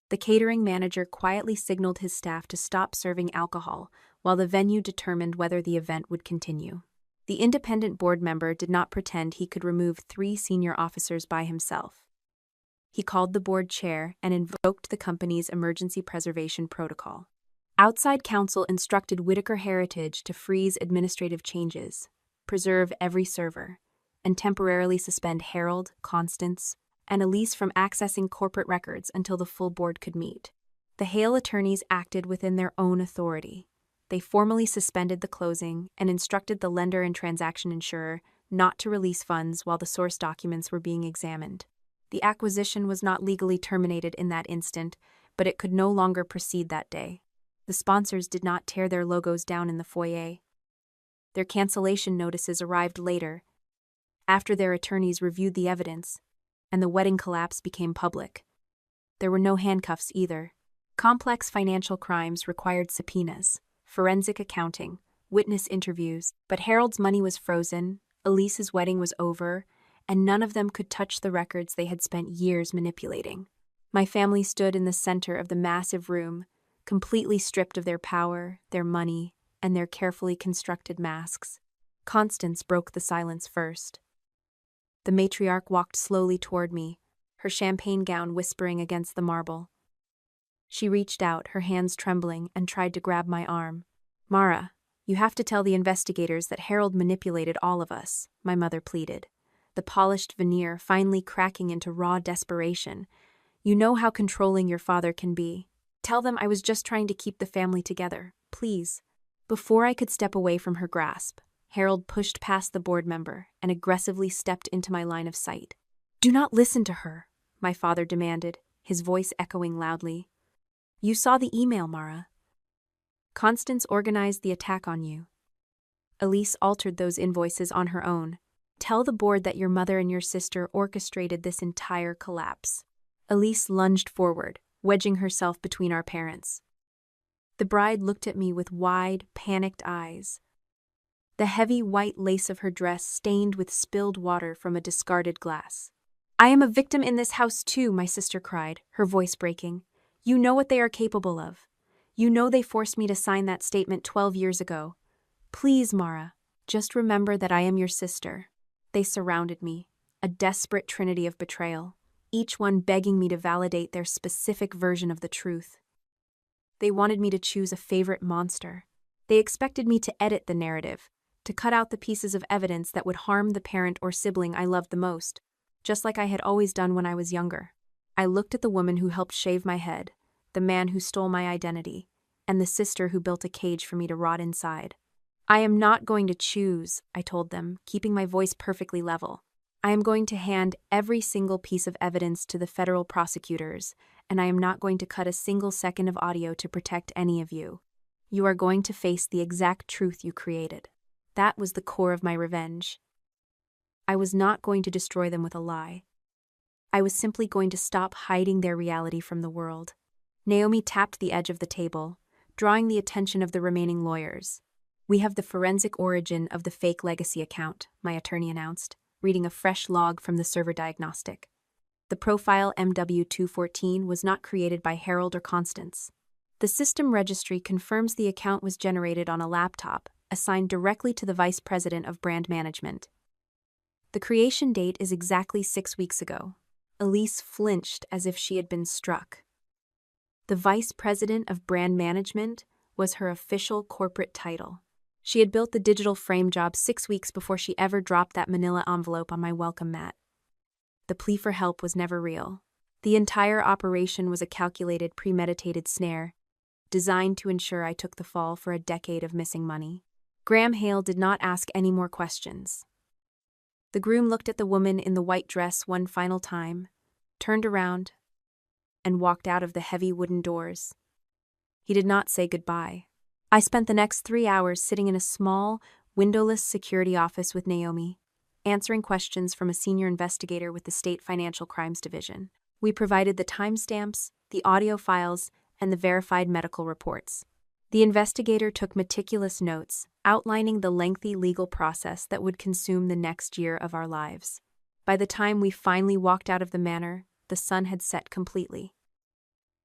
The catering manager quietly signaled his staff to stop serving alcohol while the venue determined whether the event would continue. The independent board member did not pretend he could remove 3 senior officers by himself. He called the board chair and invoked the company's emergency preservation protocol. Outside counsel instructed Whitaker Heritage to freeze administrative changes, preserve every server, and temporarily suspend Harold, Constance, and Elise from accessing corporate records until the full board could meet. The Hale attorneys acted within their own authority. They formally suspended the closing and instructed the lender and transaction insurer not to release funds while the source documents were being examined. The acquisition was not legally terminated in that instant, but it could no longer proceed that day. The sponsors did not tear their logos down in the foyer. Their cancellation notices arrived later, after their attorneys reviewed the evidence, and the wedding collapse became public. There were no handcuffs either. Complex financial crimes required subpoenas, forensic accounting, witness interviews, but Harold's money was frozen, Elise's wedding was over, and none of them could touch the records they had spent years manipulating. My family stood in the center of the massive room, completely stripped of their power, their money, and their carefully constructed masks. Constance broke the silence first. The matriarch walked slowly toward me, her champagne gown whispering against the marble. She reached out, her hands trembling, and tried to grab my arm. "Mara, you have to tell the investigators that Harold manipulated all of us," my mother pleaded, the polished veneer finally cracking into raw desperation. "You know how controlling your father can be. Tell them I was just trying to keep the family together, please." Before I could step away from her grasp, Harold pushed past the board member and aggressively stepped into my line of sight. "Do not listen to her," my father demanded, his voice echoing loudly. "You saw the email, Mara. Constance organized the attack on you. Elise altered those invoices on her own. Tell the board that your mother and your sister orchestrated this entire collapse." Elise lunged forward, wedging herself between our parents. The bride looked at me with wide, panicked eyes. The heavy white lace of her dress stained with spilled water from a discarded glass. "I am a victim in this house too," my sister cried, her voice breaking. "You know what they are capable of. You know they forced me to sign that statement 12 years ago. Please, Mara, just remember that I am your sister." They surrounded me, a desperate trinity of betrayal, each one begging me to validate their specific version of the truth. They wanted me to choose a favorite monster. They expected me to edit the narrative, to cut out the pieces of evidence that would harm the parent or sibling I loved the most, just like I had always done when I was younger. I looked at the woman who helped shave my head, the man who stole my identity, and the sister who built a cage for me to rot inside. "I am not going to choose," I told them, keeping my voice perfectly level. "I am going to hand every single piece of evidence to the federal prosecutors, and I am not going to cut a single second of audio to protect any of you. You are going to face the exact truth you created." That was the core of my revenge. I was not going to destroy them with a lie. I was simply going to stop hiding their reality from the world. Naomi tapped the edge of the table, drawing the attention of the remaining lawyers. "We have the forensic origin of the fake legacy account," my attorney announced, reading a fresh log from the server diagnostic. "The profile MW214 was not created by Harold or Constance. The system registry confirms the account was generated on a laptop, assigned directly to the vice president of brand management. The creation date is exactly 6 weeks ago." Elise flinched as if she had been struck. The vice president of brand management was her official corporate title. She had built the digital frame job 6 weeks before she ever dropped that manila envelope on my welcome mat. The plea for help was never real. The entire operation was a calculated, premeditated snare, designed to ensure I took the fall for a decade of missing money. Graham Hale did not ask any more questions. The groom looked at the woman in the white dress one final time, turned around, and walked out of the heavy wooden doors. He did not say goodbye. I spent the next 3 hours sitting in a small, windowless security office with Naomi, answering questions from a senior investigator with the State Financial Crimes Division. We provided the timestamps, the audio files, and the verified medical reports. The investigator took meticulous notes, outlining the lengthy legal process that would consume the next year of our lives. By the time we finally walked out of the manor, the sun had set completely.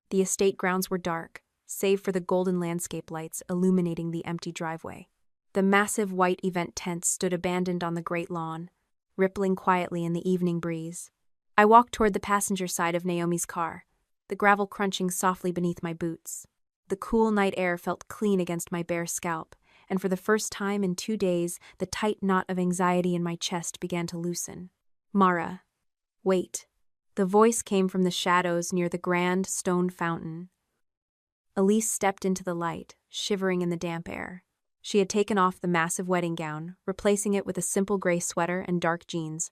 The estate grounds were dark, save for the golden landscape lights illuminating the empty driveway. The massive white event tent stood abandoned on the great lawn, rippling quietly in the evening breeze. I walked toward the passenger side of Naomi's car, the gravel crunching softly beneath my boots. The cool night air felt clean against my bare scalp, and for the first time in 2 days, the tight knot of anxiety in my chest began to loosen. "Mara, wait." The voice came from the shadows near the grand stone fountain. Elise stepped into the light, shivering in the damp air. She had taken off the massive wedding gown, replacing it with a simple gray sweater and dark jeans.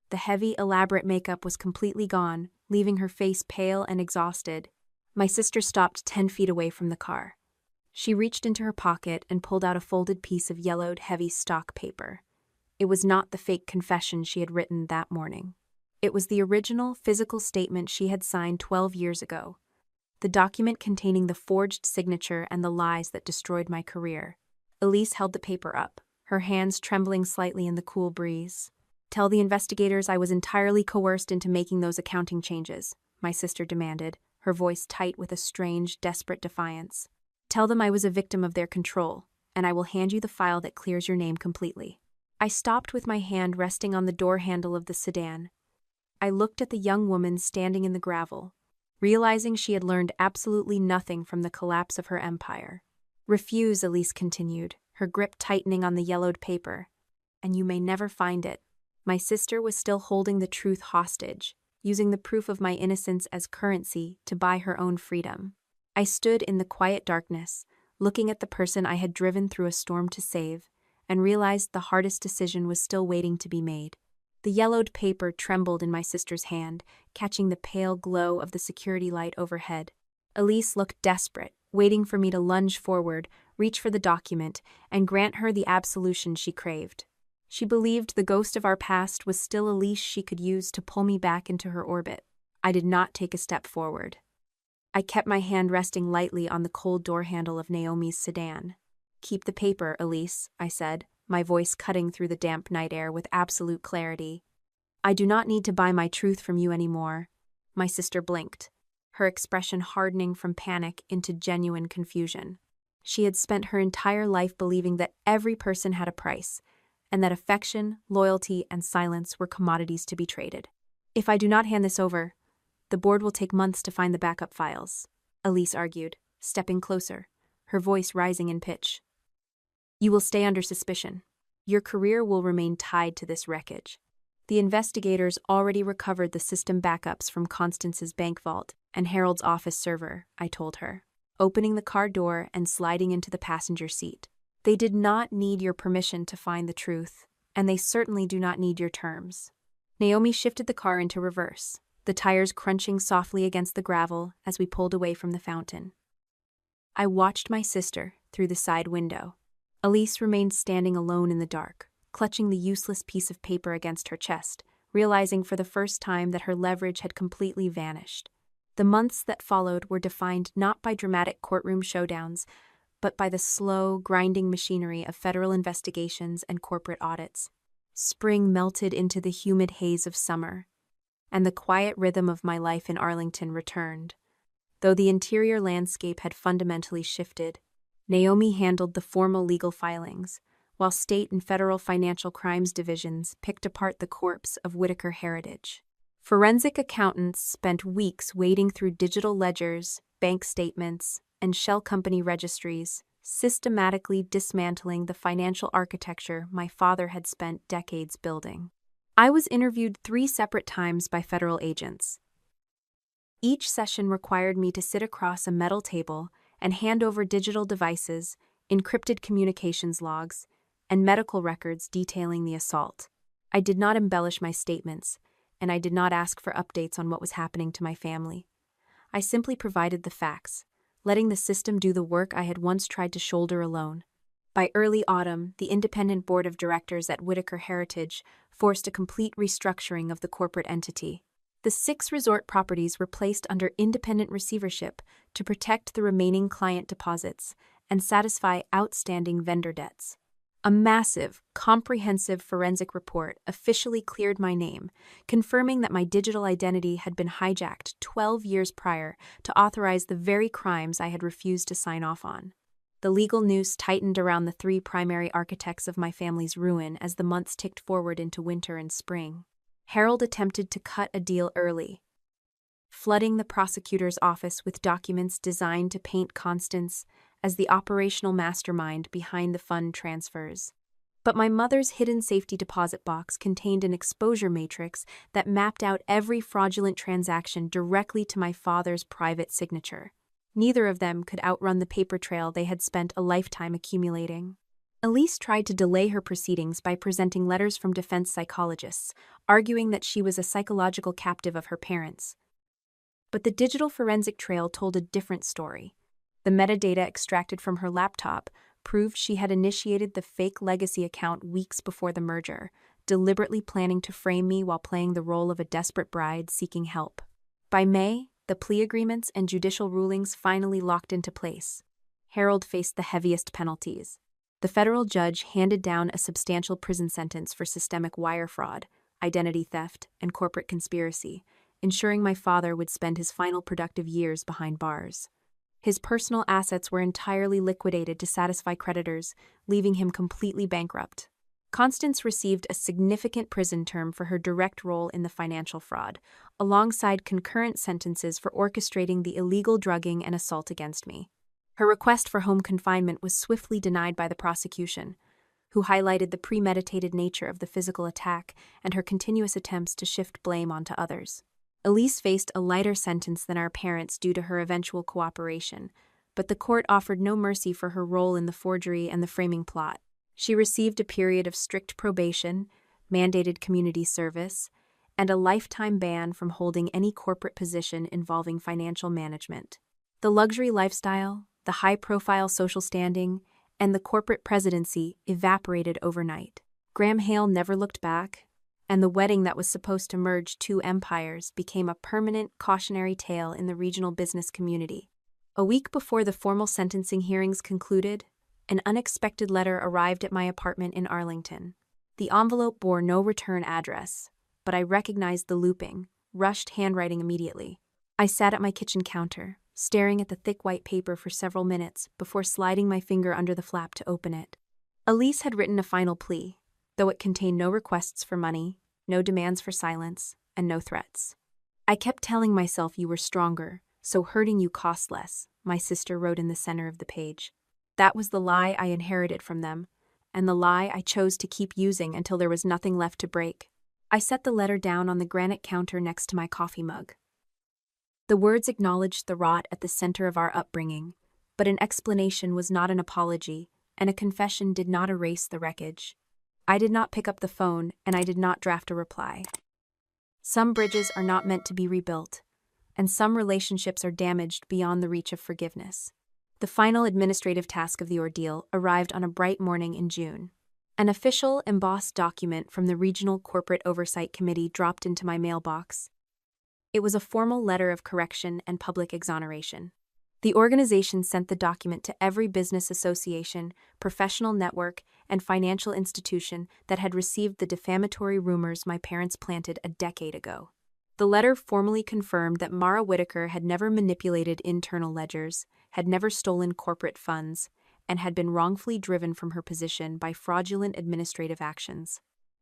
The heavy, elaborate makeup was completely gone, leaving her face pale and exhausted. My sister stopped 10 feet away from the car. She reached into her pocket and pulled out a folded piece of yellowed, heavy stock paper. It was not the fake confession she had written that morning. It was the original, physical statement she had signed 12 years ago. The document containing the forged signature and the lies that destroyed my career. Elise held the paper up, her hands trembling slightly in the cool breeze. "Tell the investigators I was entirely coerced into making those accounting changes," my sister demanded, her voice tight with a strange, desperate defiance. "Tell them I was a victim of their control, and I will hand you the file that clears your name completely. I stopped with my hand resting on the door handle of the sedan. I looked at the young woman standing in the gravel, realizing she had learned absolutely nothing from the collapse of her empire. Refuse, Elise continued, her grip tightening on the yellowed paper, and you may never find it. My sister was still holding the truth hostage, using the proof of my innocence as currency to buy her own freedom. I stood in the quiet darkness, looking at the person I had driven through a storm to save, and realized the hardest decision was still waiting to be made. The yellowed paper trembled in my sister's hand, catching the pale glow of the security light overhead. Elise looked desperate, waiting for me to lunge forward, reach for the document, and grant her the absolution she craved. She believed the ghost of our past was still a leash she could use to pull me back into her orbit. I did not take a step forward. I kept my hand resting lightly on the cold door handle of Naomi's sedan. "Keep the paper, Elise," I said, my voice cutting through the damp night air with absolute clarity. "I do not need to buy my truth from you anymore." My sister blinked, her expression hardening from panic into genuine confusion. She had spent her entire life believing that every person had a price, and that affection, loyalty, and silence were commodities to be traded. "If I do not hand this over, the board will take months to find the backup files," Elise argued, stepping closer, her voice rising in pitch. "You will stay under suspicion. Your career will remain tied to this wreckage." The investigators already recovered the system backups from Constance's bank vault and Harold's office server, I told her, opening the car door and sliding into the passenger seat. "They did not need your permission to find the truth, and they certainly do not need your terms." Naomi shifted the car into reverse, the tires crunching softly against the gravel as we pulled away from the fountain. I watched my sister through the side window. Elise remained standing alone in the dark, clutching the useless piece of paper against her chest, realizing for the first time that her leverage had completely vanished. The months that followed were defined not by dramatic courtroom showdowns, but by the slow, grinding machinery of federal investigations and corporate audits. Spring melted into the humid haze of summer, and the quiet rhythm of my life in Arlington returned. Though the interior landscape had fundamentally shifted, Naomi handled the formal legal filings, while state and federal financial crimes divisions picked apart the corpse of Whitaker Heritage. Forensic accountants spent weeks wading through digital ledgers, bank statements, and shell company registries, systematically dismantling the financial architecture my father had spent decades building. I was interviewed 3 separate times by federal agents. Each session required me to sit across a metal table and hand over digital devices, encrypted communications logs, and medical records detailing the assault. I did not embellish my statements, and I did not ask for updates on what was happening to my family. I simply provided the facts, letting the system do the work I had once tried to shoulder alone. By early autumn, the independent board of directors at Whitaker Heritage forced a complete restructuring of the corporate entity. The 6 resort properties were placed under independent receivership to protect the remaining client deposits and satisfy outstanding vendor debts. A massive, comprehensive forensic report officially cleared my name, confirming that my digital identity had been hijacked 12 years prior to authorize the very crimes I had refused to sign off on. The legal noose tightened around the 3 primary architects of my family's ruin as the months ticked forward into winter and spring. Harold attempted to cut a deal early, flooding the prosecutor's office with documents designed to paint Constance as the operational mastermind behind the fund transfers. But my mother's hidden safety deposit box contained an exposure matrix that mapped out every fraudulent transaction directly to my father's private signature. Neither of them could outrun the paper trail they had spent a lifetime accumulating. Elise tried to delay her proceedings by presenting letters from defense psychologists, arguing that she was a psychological captive of her parents. But the digital forensic trail told a different story. The metadata extracted from her laptop proved she had initiated the fake legacy account weeks before the merger, deliberately planning to frame me while playing the role of a desperate bride seeking help. By May, the plea agreements and judicial rulings finally locked into place. Harold faced the heaviest penalties. The federal judge handed down a substantial prison sentence for systemic wire fraud, identity theft, and corporate conspiracy, ensuring my father would spend his final productive years behind bars. His personal assets were entirely liquidated to satisfy creditors, leaving him completely bankrupt. Constance received a significant prison term for her direct role in the financial fraud, alongside concurrent sentences for orchestrating the illegal drugging and assault against me. Her request for home confinement was swiftly denied by the prosecution, who highlighted the premeditated nature of the physical attack and her continuous attempts to shift blame onto others. Elise faced a lighter sentence than our parents due to her eventual cooperation, but the court offered no mercy for her role in the forgery and the framing plot. She received a period of strict probation, mandated community service, and a lifetime ban from holding any corporate position involving financial management. The luxury lifestyle, the high-profile social standing, and the corporate presidency evaporated overnight. Graham Hale never looked back, and the wedding that was supposed to merge two empires became a permanent cautionary tale in the regional business community. A week before the formal sentencing hearings concluded, an unexpected letter arrived at my apartment in Arlington. The envelope bore no return address, but I recognized the looping, rushed handwriting immediately. I sat at my kitchen counter, staring at the thick white paper for several minutes before sliding my finger under the flap to open it. Elise had written a final plea, though it contained no requests for money, no demands for silence, and no threats. "I kept telling myself you were stronger, so hurting you cost less," my sister wrote in the center of the page. That was the lie I inherited from them, and the lie I chose to keep using until there was nothing left to break. I set the letter down on the granite counter next to my coffee mug. The words acknowledged the rot at the center of our upbringing, but an explanation was not an apology, and a confession did not erase the wreckage. I did not pick up the phone, and I did not draft a reply. Some bridges are not meant to be rebuilt, and some relationships are damaged beyond the reach of forgiveness. The final administrative task of the ordeal arrived on a bright morning in June. An official, embossed document from the Regional Corporate Oversight Committee dropped into my mailbox. It was a formal letter of correction and public exoneration. The organization sent the document to every business association, professional network, and financial institution that had received the defamatory rumors my parents planted a decade ago. The letter formally confirmed that Mara Whitaker had never manipulated internal ledgers, had never stolen corporate funds, and had been wrongfully driven from her position by fraudulent administrative actions.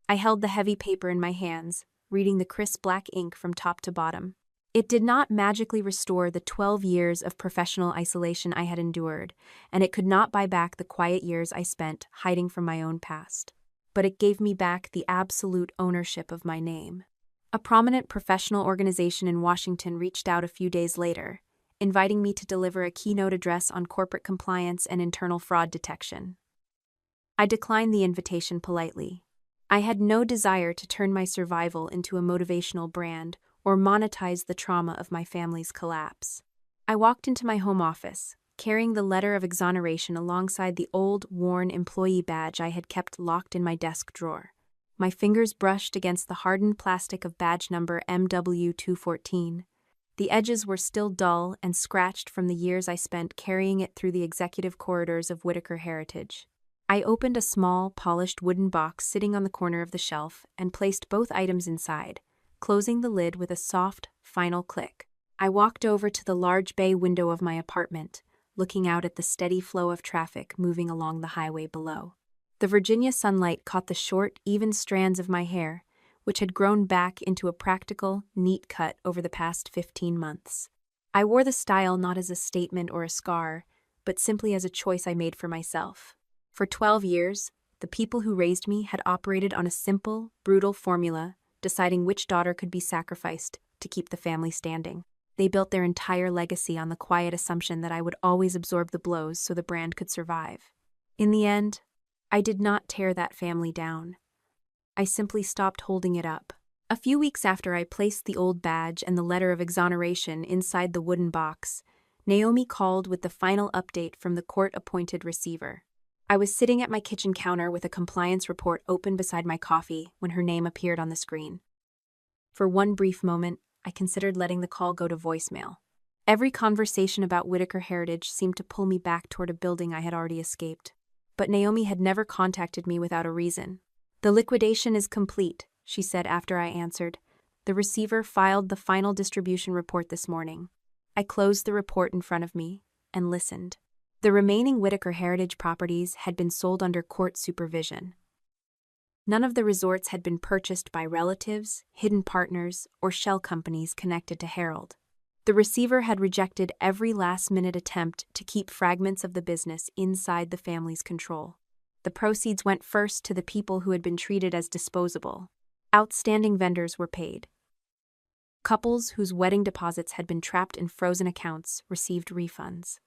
I held the heavy paper in my hands, reading the crisp black ink from top to bottom. It did not magically restore the 12 years of professional isolation I had endured, and it could not buy back the quiet years I spent hiding from my own past. But it gave me back the absolute ownership of my name. A prominent professional organization in Washington reached out a few days later, inviting me to deliver a keynote address on corporate compliance and internal fraud detection. I declined the invitation politely. I had no desire to turn my survival into a motivational brand or monetize the trauma of my family's collapse. I walked into my home office, carrying the letter of exoneration alongside the old, worn employee badge I had kept locked in my desk drawer. My fingers brushed against the hardened plastic of badge number MW214. The edges were still dull and scratched from the years I spent carrying it through the executive corridors of Whitaker Heritage. I opened a small, polished wooden box sitting on the corner of the shelf and placed both items inside, closing the lid with a soft, final click. I walked over to the large bay window of my apartment, looking out at the steady flow of traffic moving along the highway below. The Virginia sunlight caught the short, even strands of my hair, which had grown back into a practical, neat cut over the past 15 months. I wore the style not as a statement or a scar, but simply as a choice I made for myself. For 12 years, the people who raised me had operated on a simple, brutal formula, deciding which daughter could be sacrificed to keep the family standing. They built their entire legacy on the quiet assumption that I would always absorb the blows so the brand could survive. In the end, I did not tear that family down. I simply stopped holding it up. A few weeks after I placed the old badge and the letter of exoneration inside the wooden box, Naomi called with the final update from the court-appointed receiver. I was sitting at my kitchen counter with a compliance report open beside my coffee when her name appeared on the screen. For one brief moment, I considered letting the call go to voicemail. Every conversation about Whitaker Heritage seemed to pull me back toward a building I had already escaped. But Naomi had never contacted me without a reason. "The liquidation is complete," she said after I answered. "The receiver filed the final distribution report this morning." I closed the report in front of me, and listened. The remaining Whitaker Heritage properties had been sold under court supervision. None of the resorts had been purchased by relatives, hidden partners, or shell companies connected to Harold. The receiver had rejected every last-minute attempt to keep fragments of the business inside the family's control. The proceeds went first to the people who had been treated as disposable. Outstanding vendors were paid. Couples whose wedding deposits had been trapped in frozen accounts received refunds.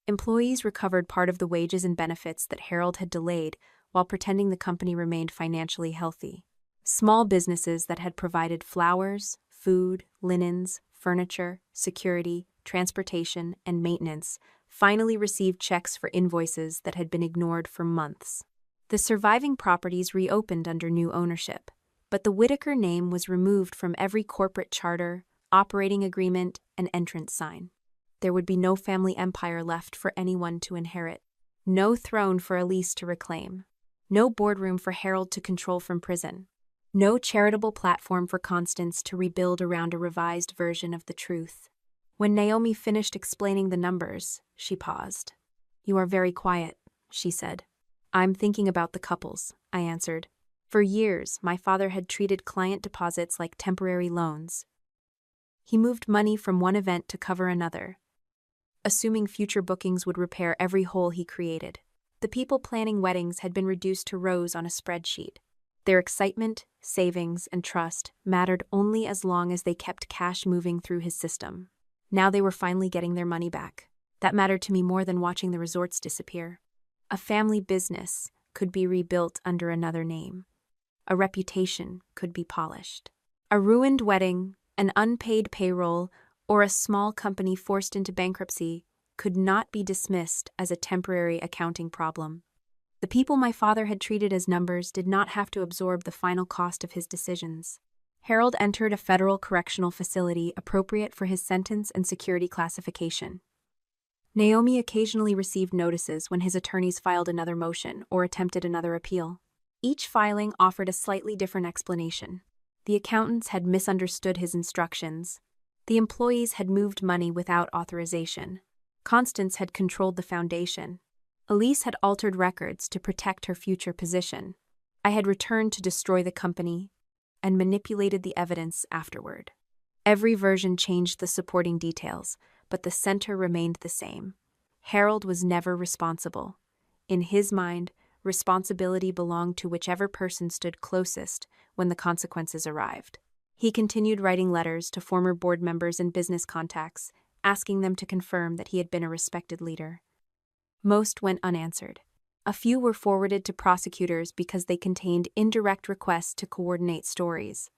Employees recovered part of the wages and benefits that Harold had delayed while pretending the company remained financially healthy. Small businesses that had provided flowers, food, linens, furniture, security, transportation, and maintenance finally received checks for invoices that had been ignored for months. The surviving properties reopened under new ownership, but the Whitaker name was removed from every corporate charter, operating agreement, and entrance sign. There would be no family empire left for anyone to inherit, no throne for Elise to reclaim, no boardroom for Harold to control from prison, no charitable platform for Constance to rebuild around a revised version of the truth. When Naomi finished explaining the numbers, she paused. "You are very quiet," she said. "I'm thinking about the couples," I answered. For years, my father had treated client deposits like temporary loans. He moved money from one event to cover another, assuming future bookings would repair every hole he created. The people planning weddings had been reduced to rows on a spreadsheet. Their excitement, savings, and trust mattered only as long as they kept cash moving through his system. Now they were finally getting their money back. That mattered to me more than watching the resorts disappear. A family business could be rebuilt under another name. A reputation could be polished. A ruined wedding, an unpaid payroll, or a small company forced into bankruptcy could not be dismissed as a temporary accounting problem. The people my father had treated as numbers did not have to absorb the final cost of his decisions. Harold entered a federal correctional facility appropriate for his sentence and security classification. Naomi occasionally received notices when his attorneys filed another motion or attempted another appeal. Each filing offered a slightly different explanation. The accountants had misunderstood his instructions. The employees had moved money without authorization. Constance had controlled the foundation. Elise had altered records to protect her future position. I had returned to destroy the company and manipulated the evidence afterward. Every version changed the supporting details, but the center remained the same. Harold was never responsible. In his mind, responsibility belonged to whichever person stood closest when the consequences arrived. He continued writing letters to former board members and business contacts, asking them to confirm that he had been a respected leader. Most went unanswered. A few were forwarded to prosecutors because they contained indirect requests to coordinate stories.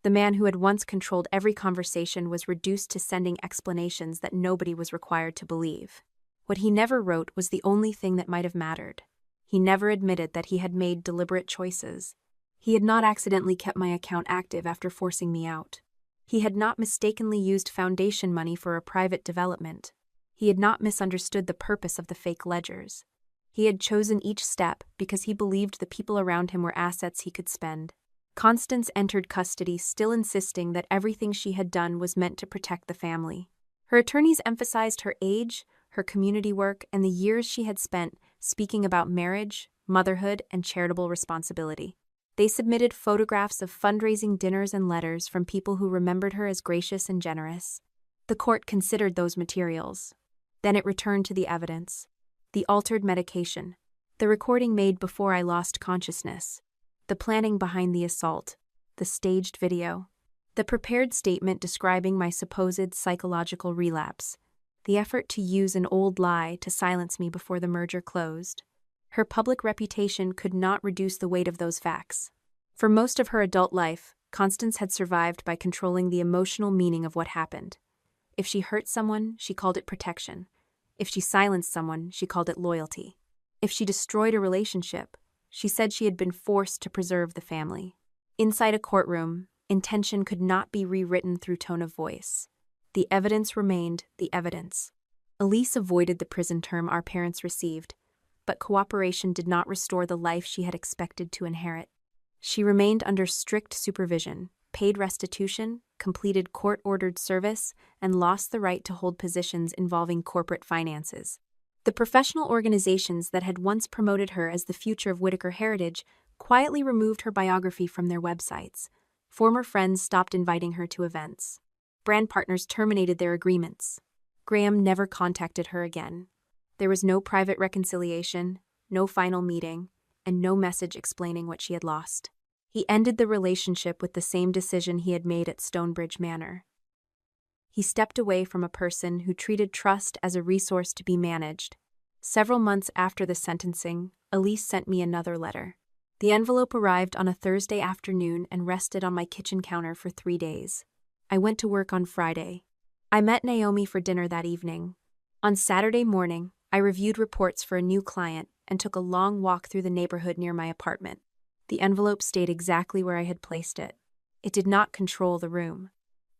The man who had once controlled every conversation was reduced to sending explanations that nobody was required to believe. What he never wrote was the only thing that might have mattered. He never admitted that he had made deliberate choices. He had not accidentally kept my account active after forcing me out. He had not mistakenly used foundation money for a private development. He had not misunderstood the purpose of the fake ledgers. He had chosen each step because he believed the people around him were assets he could spend. Constance entered custody, still insisting that everything she had done was meant to protect the family. Her attorneys emphasized her age, her community work, and the years she had spent speaking about marriage, motherhood, and charitable responsibility. They submitted photographs of fundraising dinners and letters from people who remembered her as gracious and generous. The court considered those materials. Then it returned to the evidence. The altered medication, the recording made before I lost consciousness, the planning behind the assault, the staged video, the prepared statement describing my supposed psychological relapse, the effort to use an old lie to silence me before the merger closed. Her public reputation could not reduce the weight of those facts. For most of her adult life, Constance had survived by controlling the emotional meaning of what happened. If she hurt someone, she called it protection. If she silenced someone, she called it loyalty. If she destroyed a relationship, she said she had been forced to preserve the family. Inside a courtroom, intention could not be rewritten through tone of voice. The evidence remained the evidence. Elise avoided the prison term our parents received, but cooperation did not restore the life she had expected to inherit. She remained under strict supervision, paid restitution, completed court-ordered service, and lost the right to hold positions involving corporate finances. The professional organizations that had once promoted her as the future of Whitaker Heritage quietly removed her biography from their websites. Former friends stopped inviting her to events. Brand partners terminated their agreements. Graham never contacted her again. There was no private reconciliation, no final meeting, and no message explaining what she had lost. He ended the relationship with the same decision he had made at Stonebridge Manor. He stepped away from a person who treated trust as a resource to be managed. Several months after the sentencing, Elise sent me another letter. The envelope arrived on a Thursday afternoon and rested on my kitchen counter for 3 days. I went to work on Friday. I met Naomi for dinner that evening. On Saturday morning, I reviewed reports for a new client and took a long walk through the neighborhood near my apartment. The envelope stayed exactly where I had placed it. It did not control the room.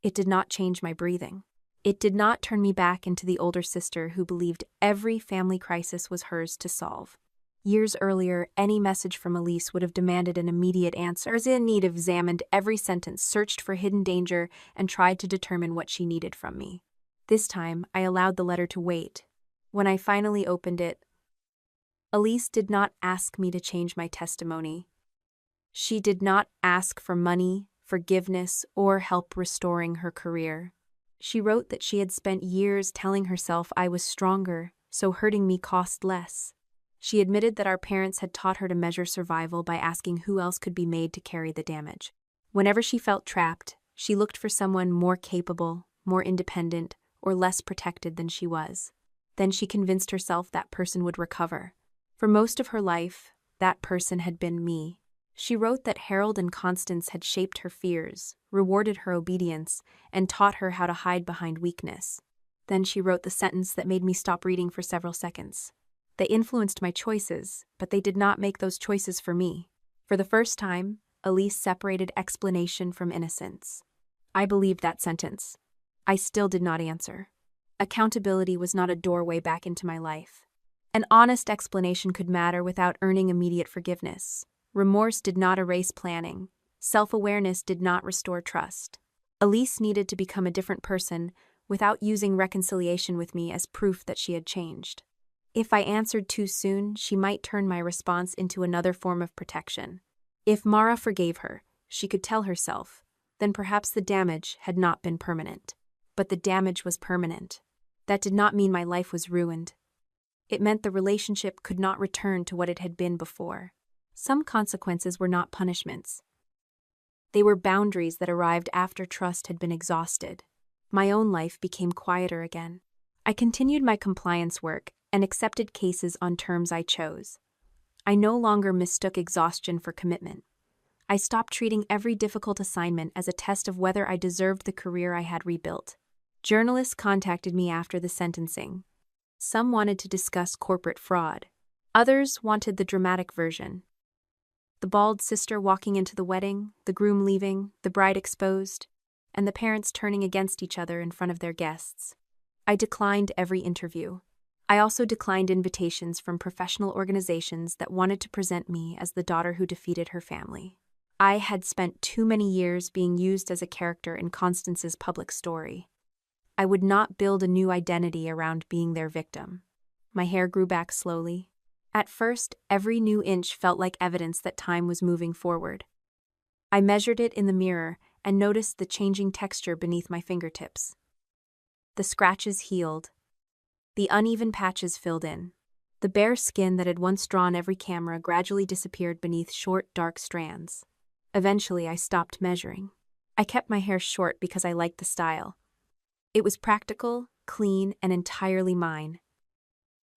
It did not change my breathing. It did not turn me back into the older sister who believed every family crisis was hers to solve. Years earlier, any message from Elise would have demanded an immediate answer. I was in need of examined every sentence, searched for hidden danger, and tried to determine what she needed from me. This time, I allowed the letter to wait. When I finally opened it, Elise did not ask me to change my testimony. She did not ask for money, forgiveness, or help restoring her career. She wrote that she had spent years telling herself I was stronger, so hurting me cost less. She admitted that our parents had taught her to measure survival by asking who else could be made to carry the damage. Whenever she felt trapped, she looked for someone more capable, more independent, or less protected than she was. Then she convinced herself that person would recover. For most of her life, that person had been me. She wrote that Harold and Constance had shaped her fears, rewarded her obedience, and taught her how to hide behind weakness. Then she wrote the sentence that made me stop reading for several seconds. They influenced my choices, but they did not make those choices for me. For the first time, Elise separated explanation from innocence. I believed that sentence. I still did not answer. Accountability was not a doorway back into my life. An honest explanation could matter without earning immediate forgiveness. Remorse did not erase planning. Self-awareness did not restore trust. Elise needed to become a different person without using reconciliation with me as proof that she had changed. If I answered too soon, she might turn my response into another form of protection. If Mara forgave her, she could tell herself, then perhaps the damage had not been permanent. But the damage was permanent. That did not mean my life was ruined. It meant the relationship could not return to what it had been before. Some consequences were not punishments. They were boundaries that arrived after trust had been exhausted. My own life became quieter again. I continued my compliance work and accepted cases on terms I chose. I no longer mistook exhaustion for commitment. I stopped treating every difficult assignment as a test of whether I deserved the career I had rebuilt. Journalists contacted me after the sentencing. Some wanted to discuss corporate fraud. Others wanted the dramatic version. The bald sister walking into the wedding, the groom leaving, the bride exposed, and the parents turning against each other in front of their guests. I declined every interview. I also declined invitations from professional organizations that wanted to present me as the daughter who defeated her family. I had spent too many years being used as a character in Constance's public story. I would not build a new identity around being their victim. My hair grew back slowly. At first, every new inch felt like evidence that time was moving forward. I measured it in the mirror and noticed the changing texture beneath my fingertips. The scratches healed. The uneven patches filled in. The bare skin that had once drawn every camera gradually disappeared beneath short, dark strands. Eventually, I stopped measuring. I kept my hair short because I liked the style. It was practical, clean, and entirely mine.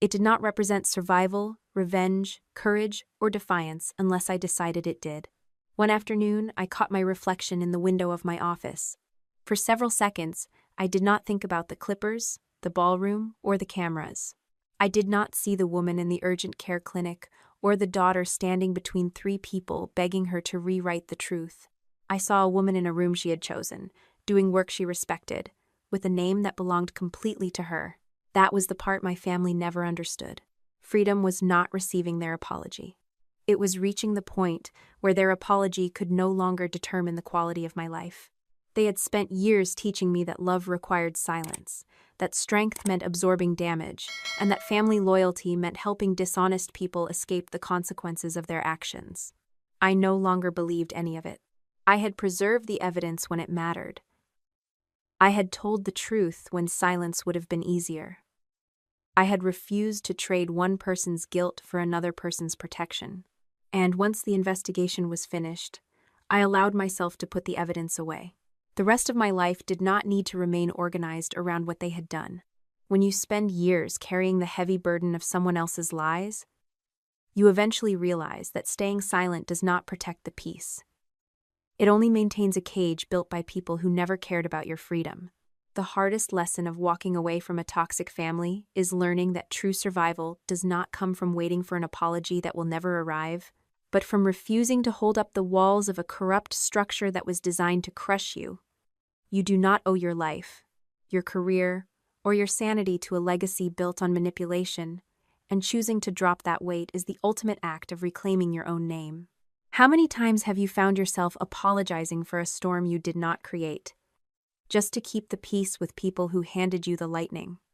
It did not represent survival, revenge, courage, or defiance unless I decided it did. One afternoon, I caught my reflection in the window of my office. For several seconds, I did not think about the clippers, the ballroom, or the cameras. I did not see the woman in the urgent care clinic or the daughter standing between 3 people begging her to rewrite the truth. I saw a woman in a room she had chosen, doing work she respected, with a name that belonged completely to her. That was the part my family never understood. Freedom was not receiving their apology. It was reaching the point where their apology could no longer determine the quality of my life. They had spent years teaching me that love required silence, that strength meant absorbing damage, and that family loyalty meant helping dishonest people escape the consequences of their actions. I no longer believed any of it. I had preserved the evidence when it mattered. I had told the truth when silence would have been easier. I had refused to trade one person's guilt for another person's protection. And once the investigation was finished, I allowed myself to put the evidence away. The rest of my life did not need to remain organized around what they had done. When you spend years carrying the heavy burden of someone else's lies, you eventually realize that staying silent does not protect the peace. It only maintains a cage built by people who never cared about your freedom. The hardest lesson of walking away from a toxic family is learning that true survival does not come from waiting for an apology that will never arrive, but from refusing to hold up the walls of a corrupt structure that was designed to crush you. You do not owe your life, your career, or your sanity to a legacy built on manipulation, and choosing to drop that weight is the ultimate act of reclaiming your own name. How many times have you found yourself apologizing for a storm you did not create, just to keep the peace with people who handed you the lightning?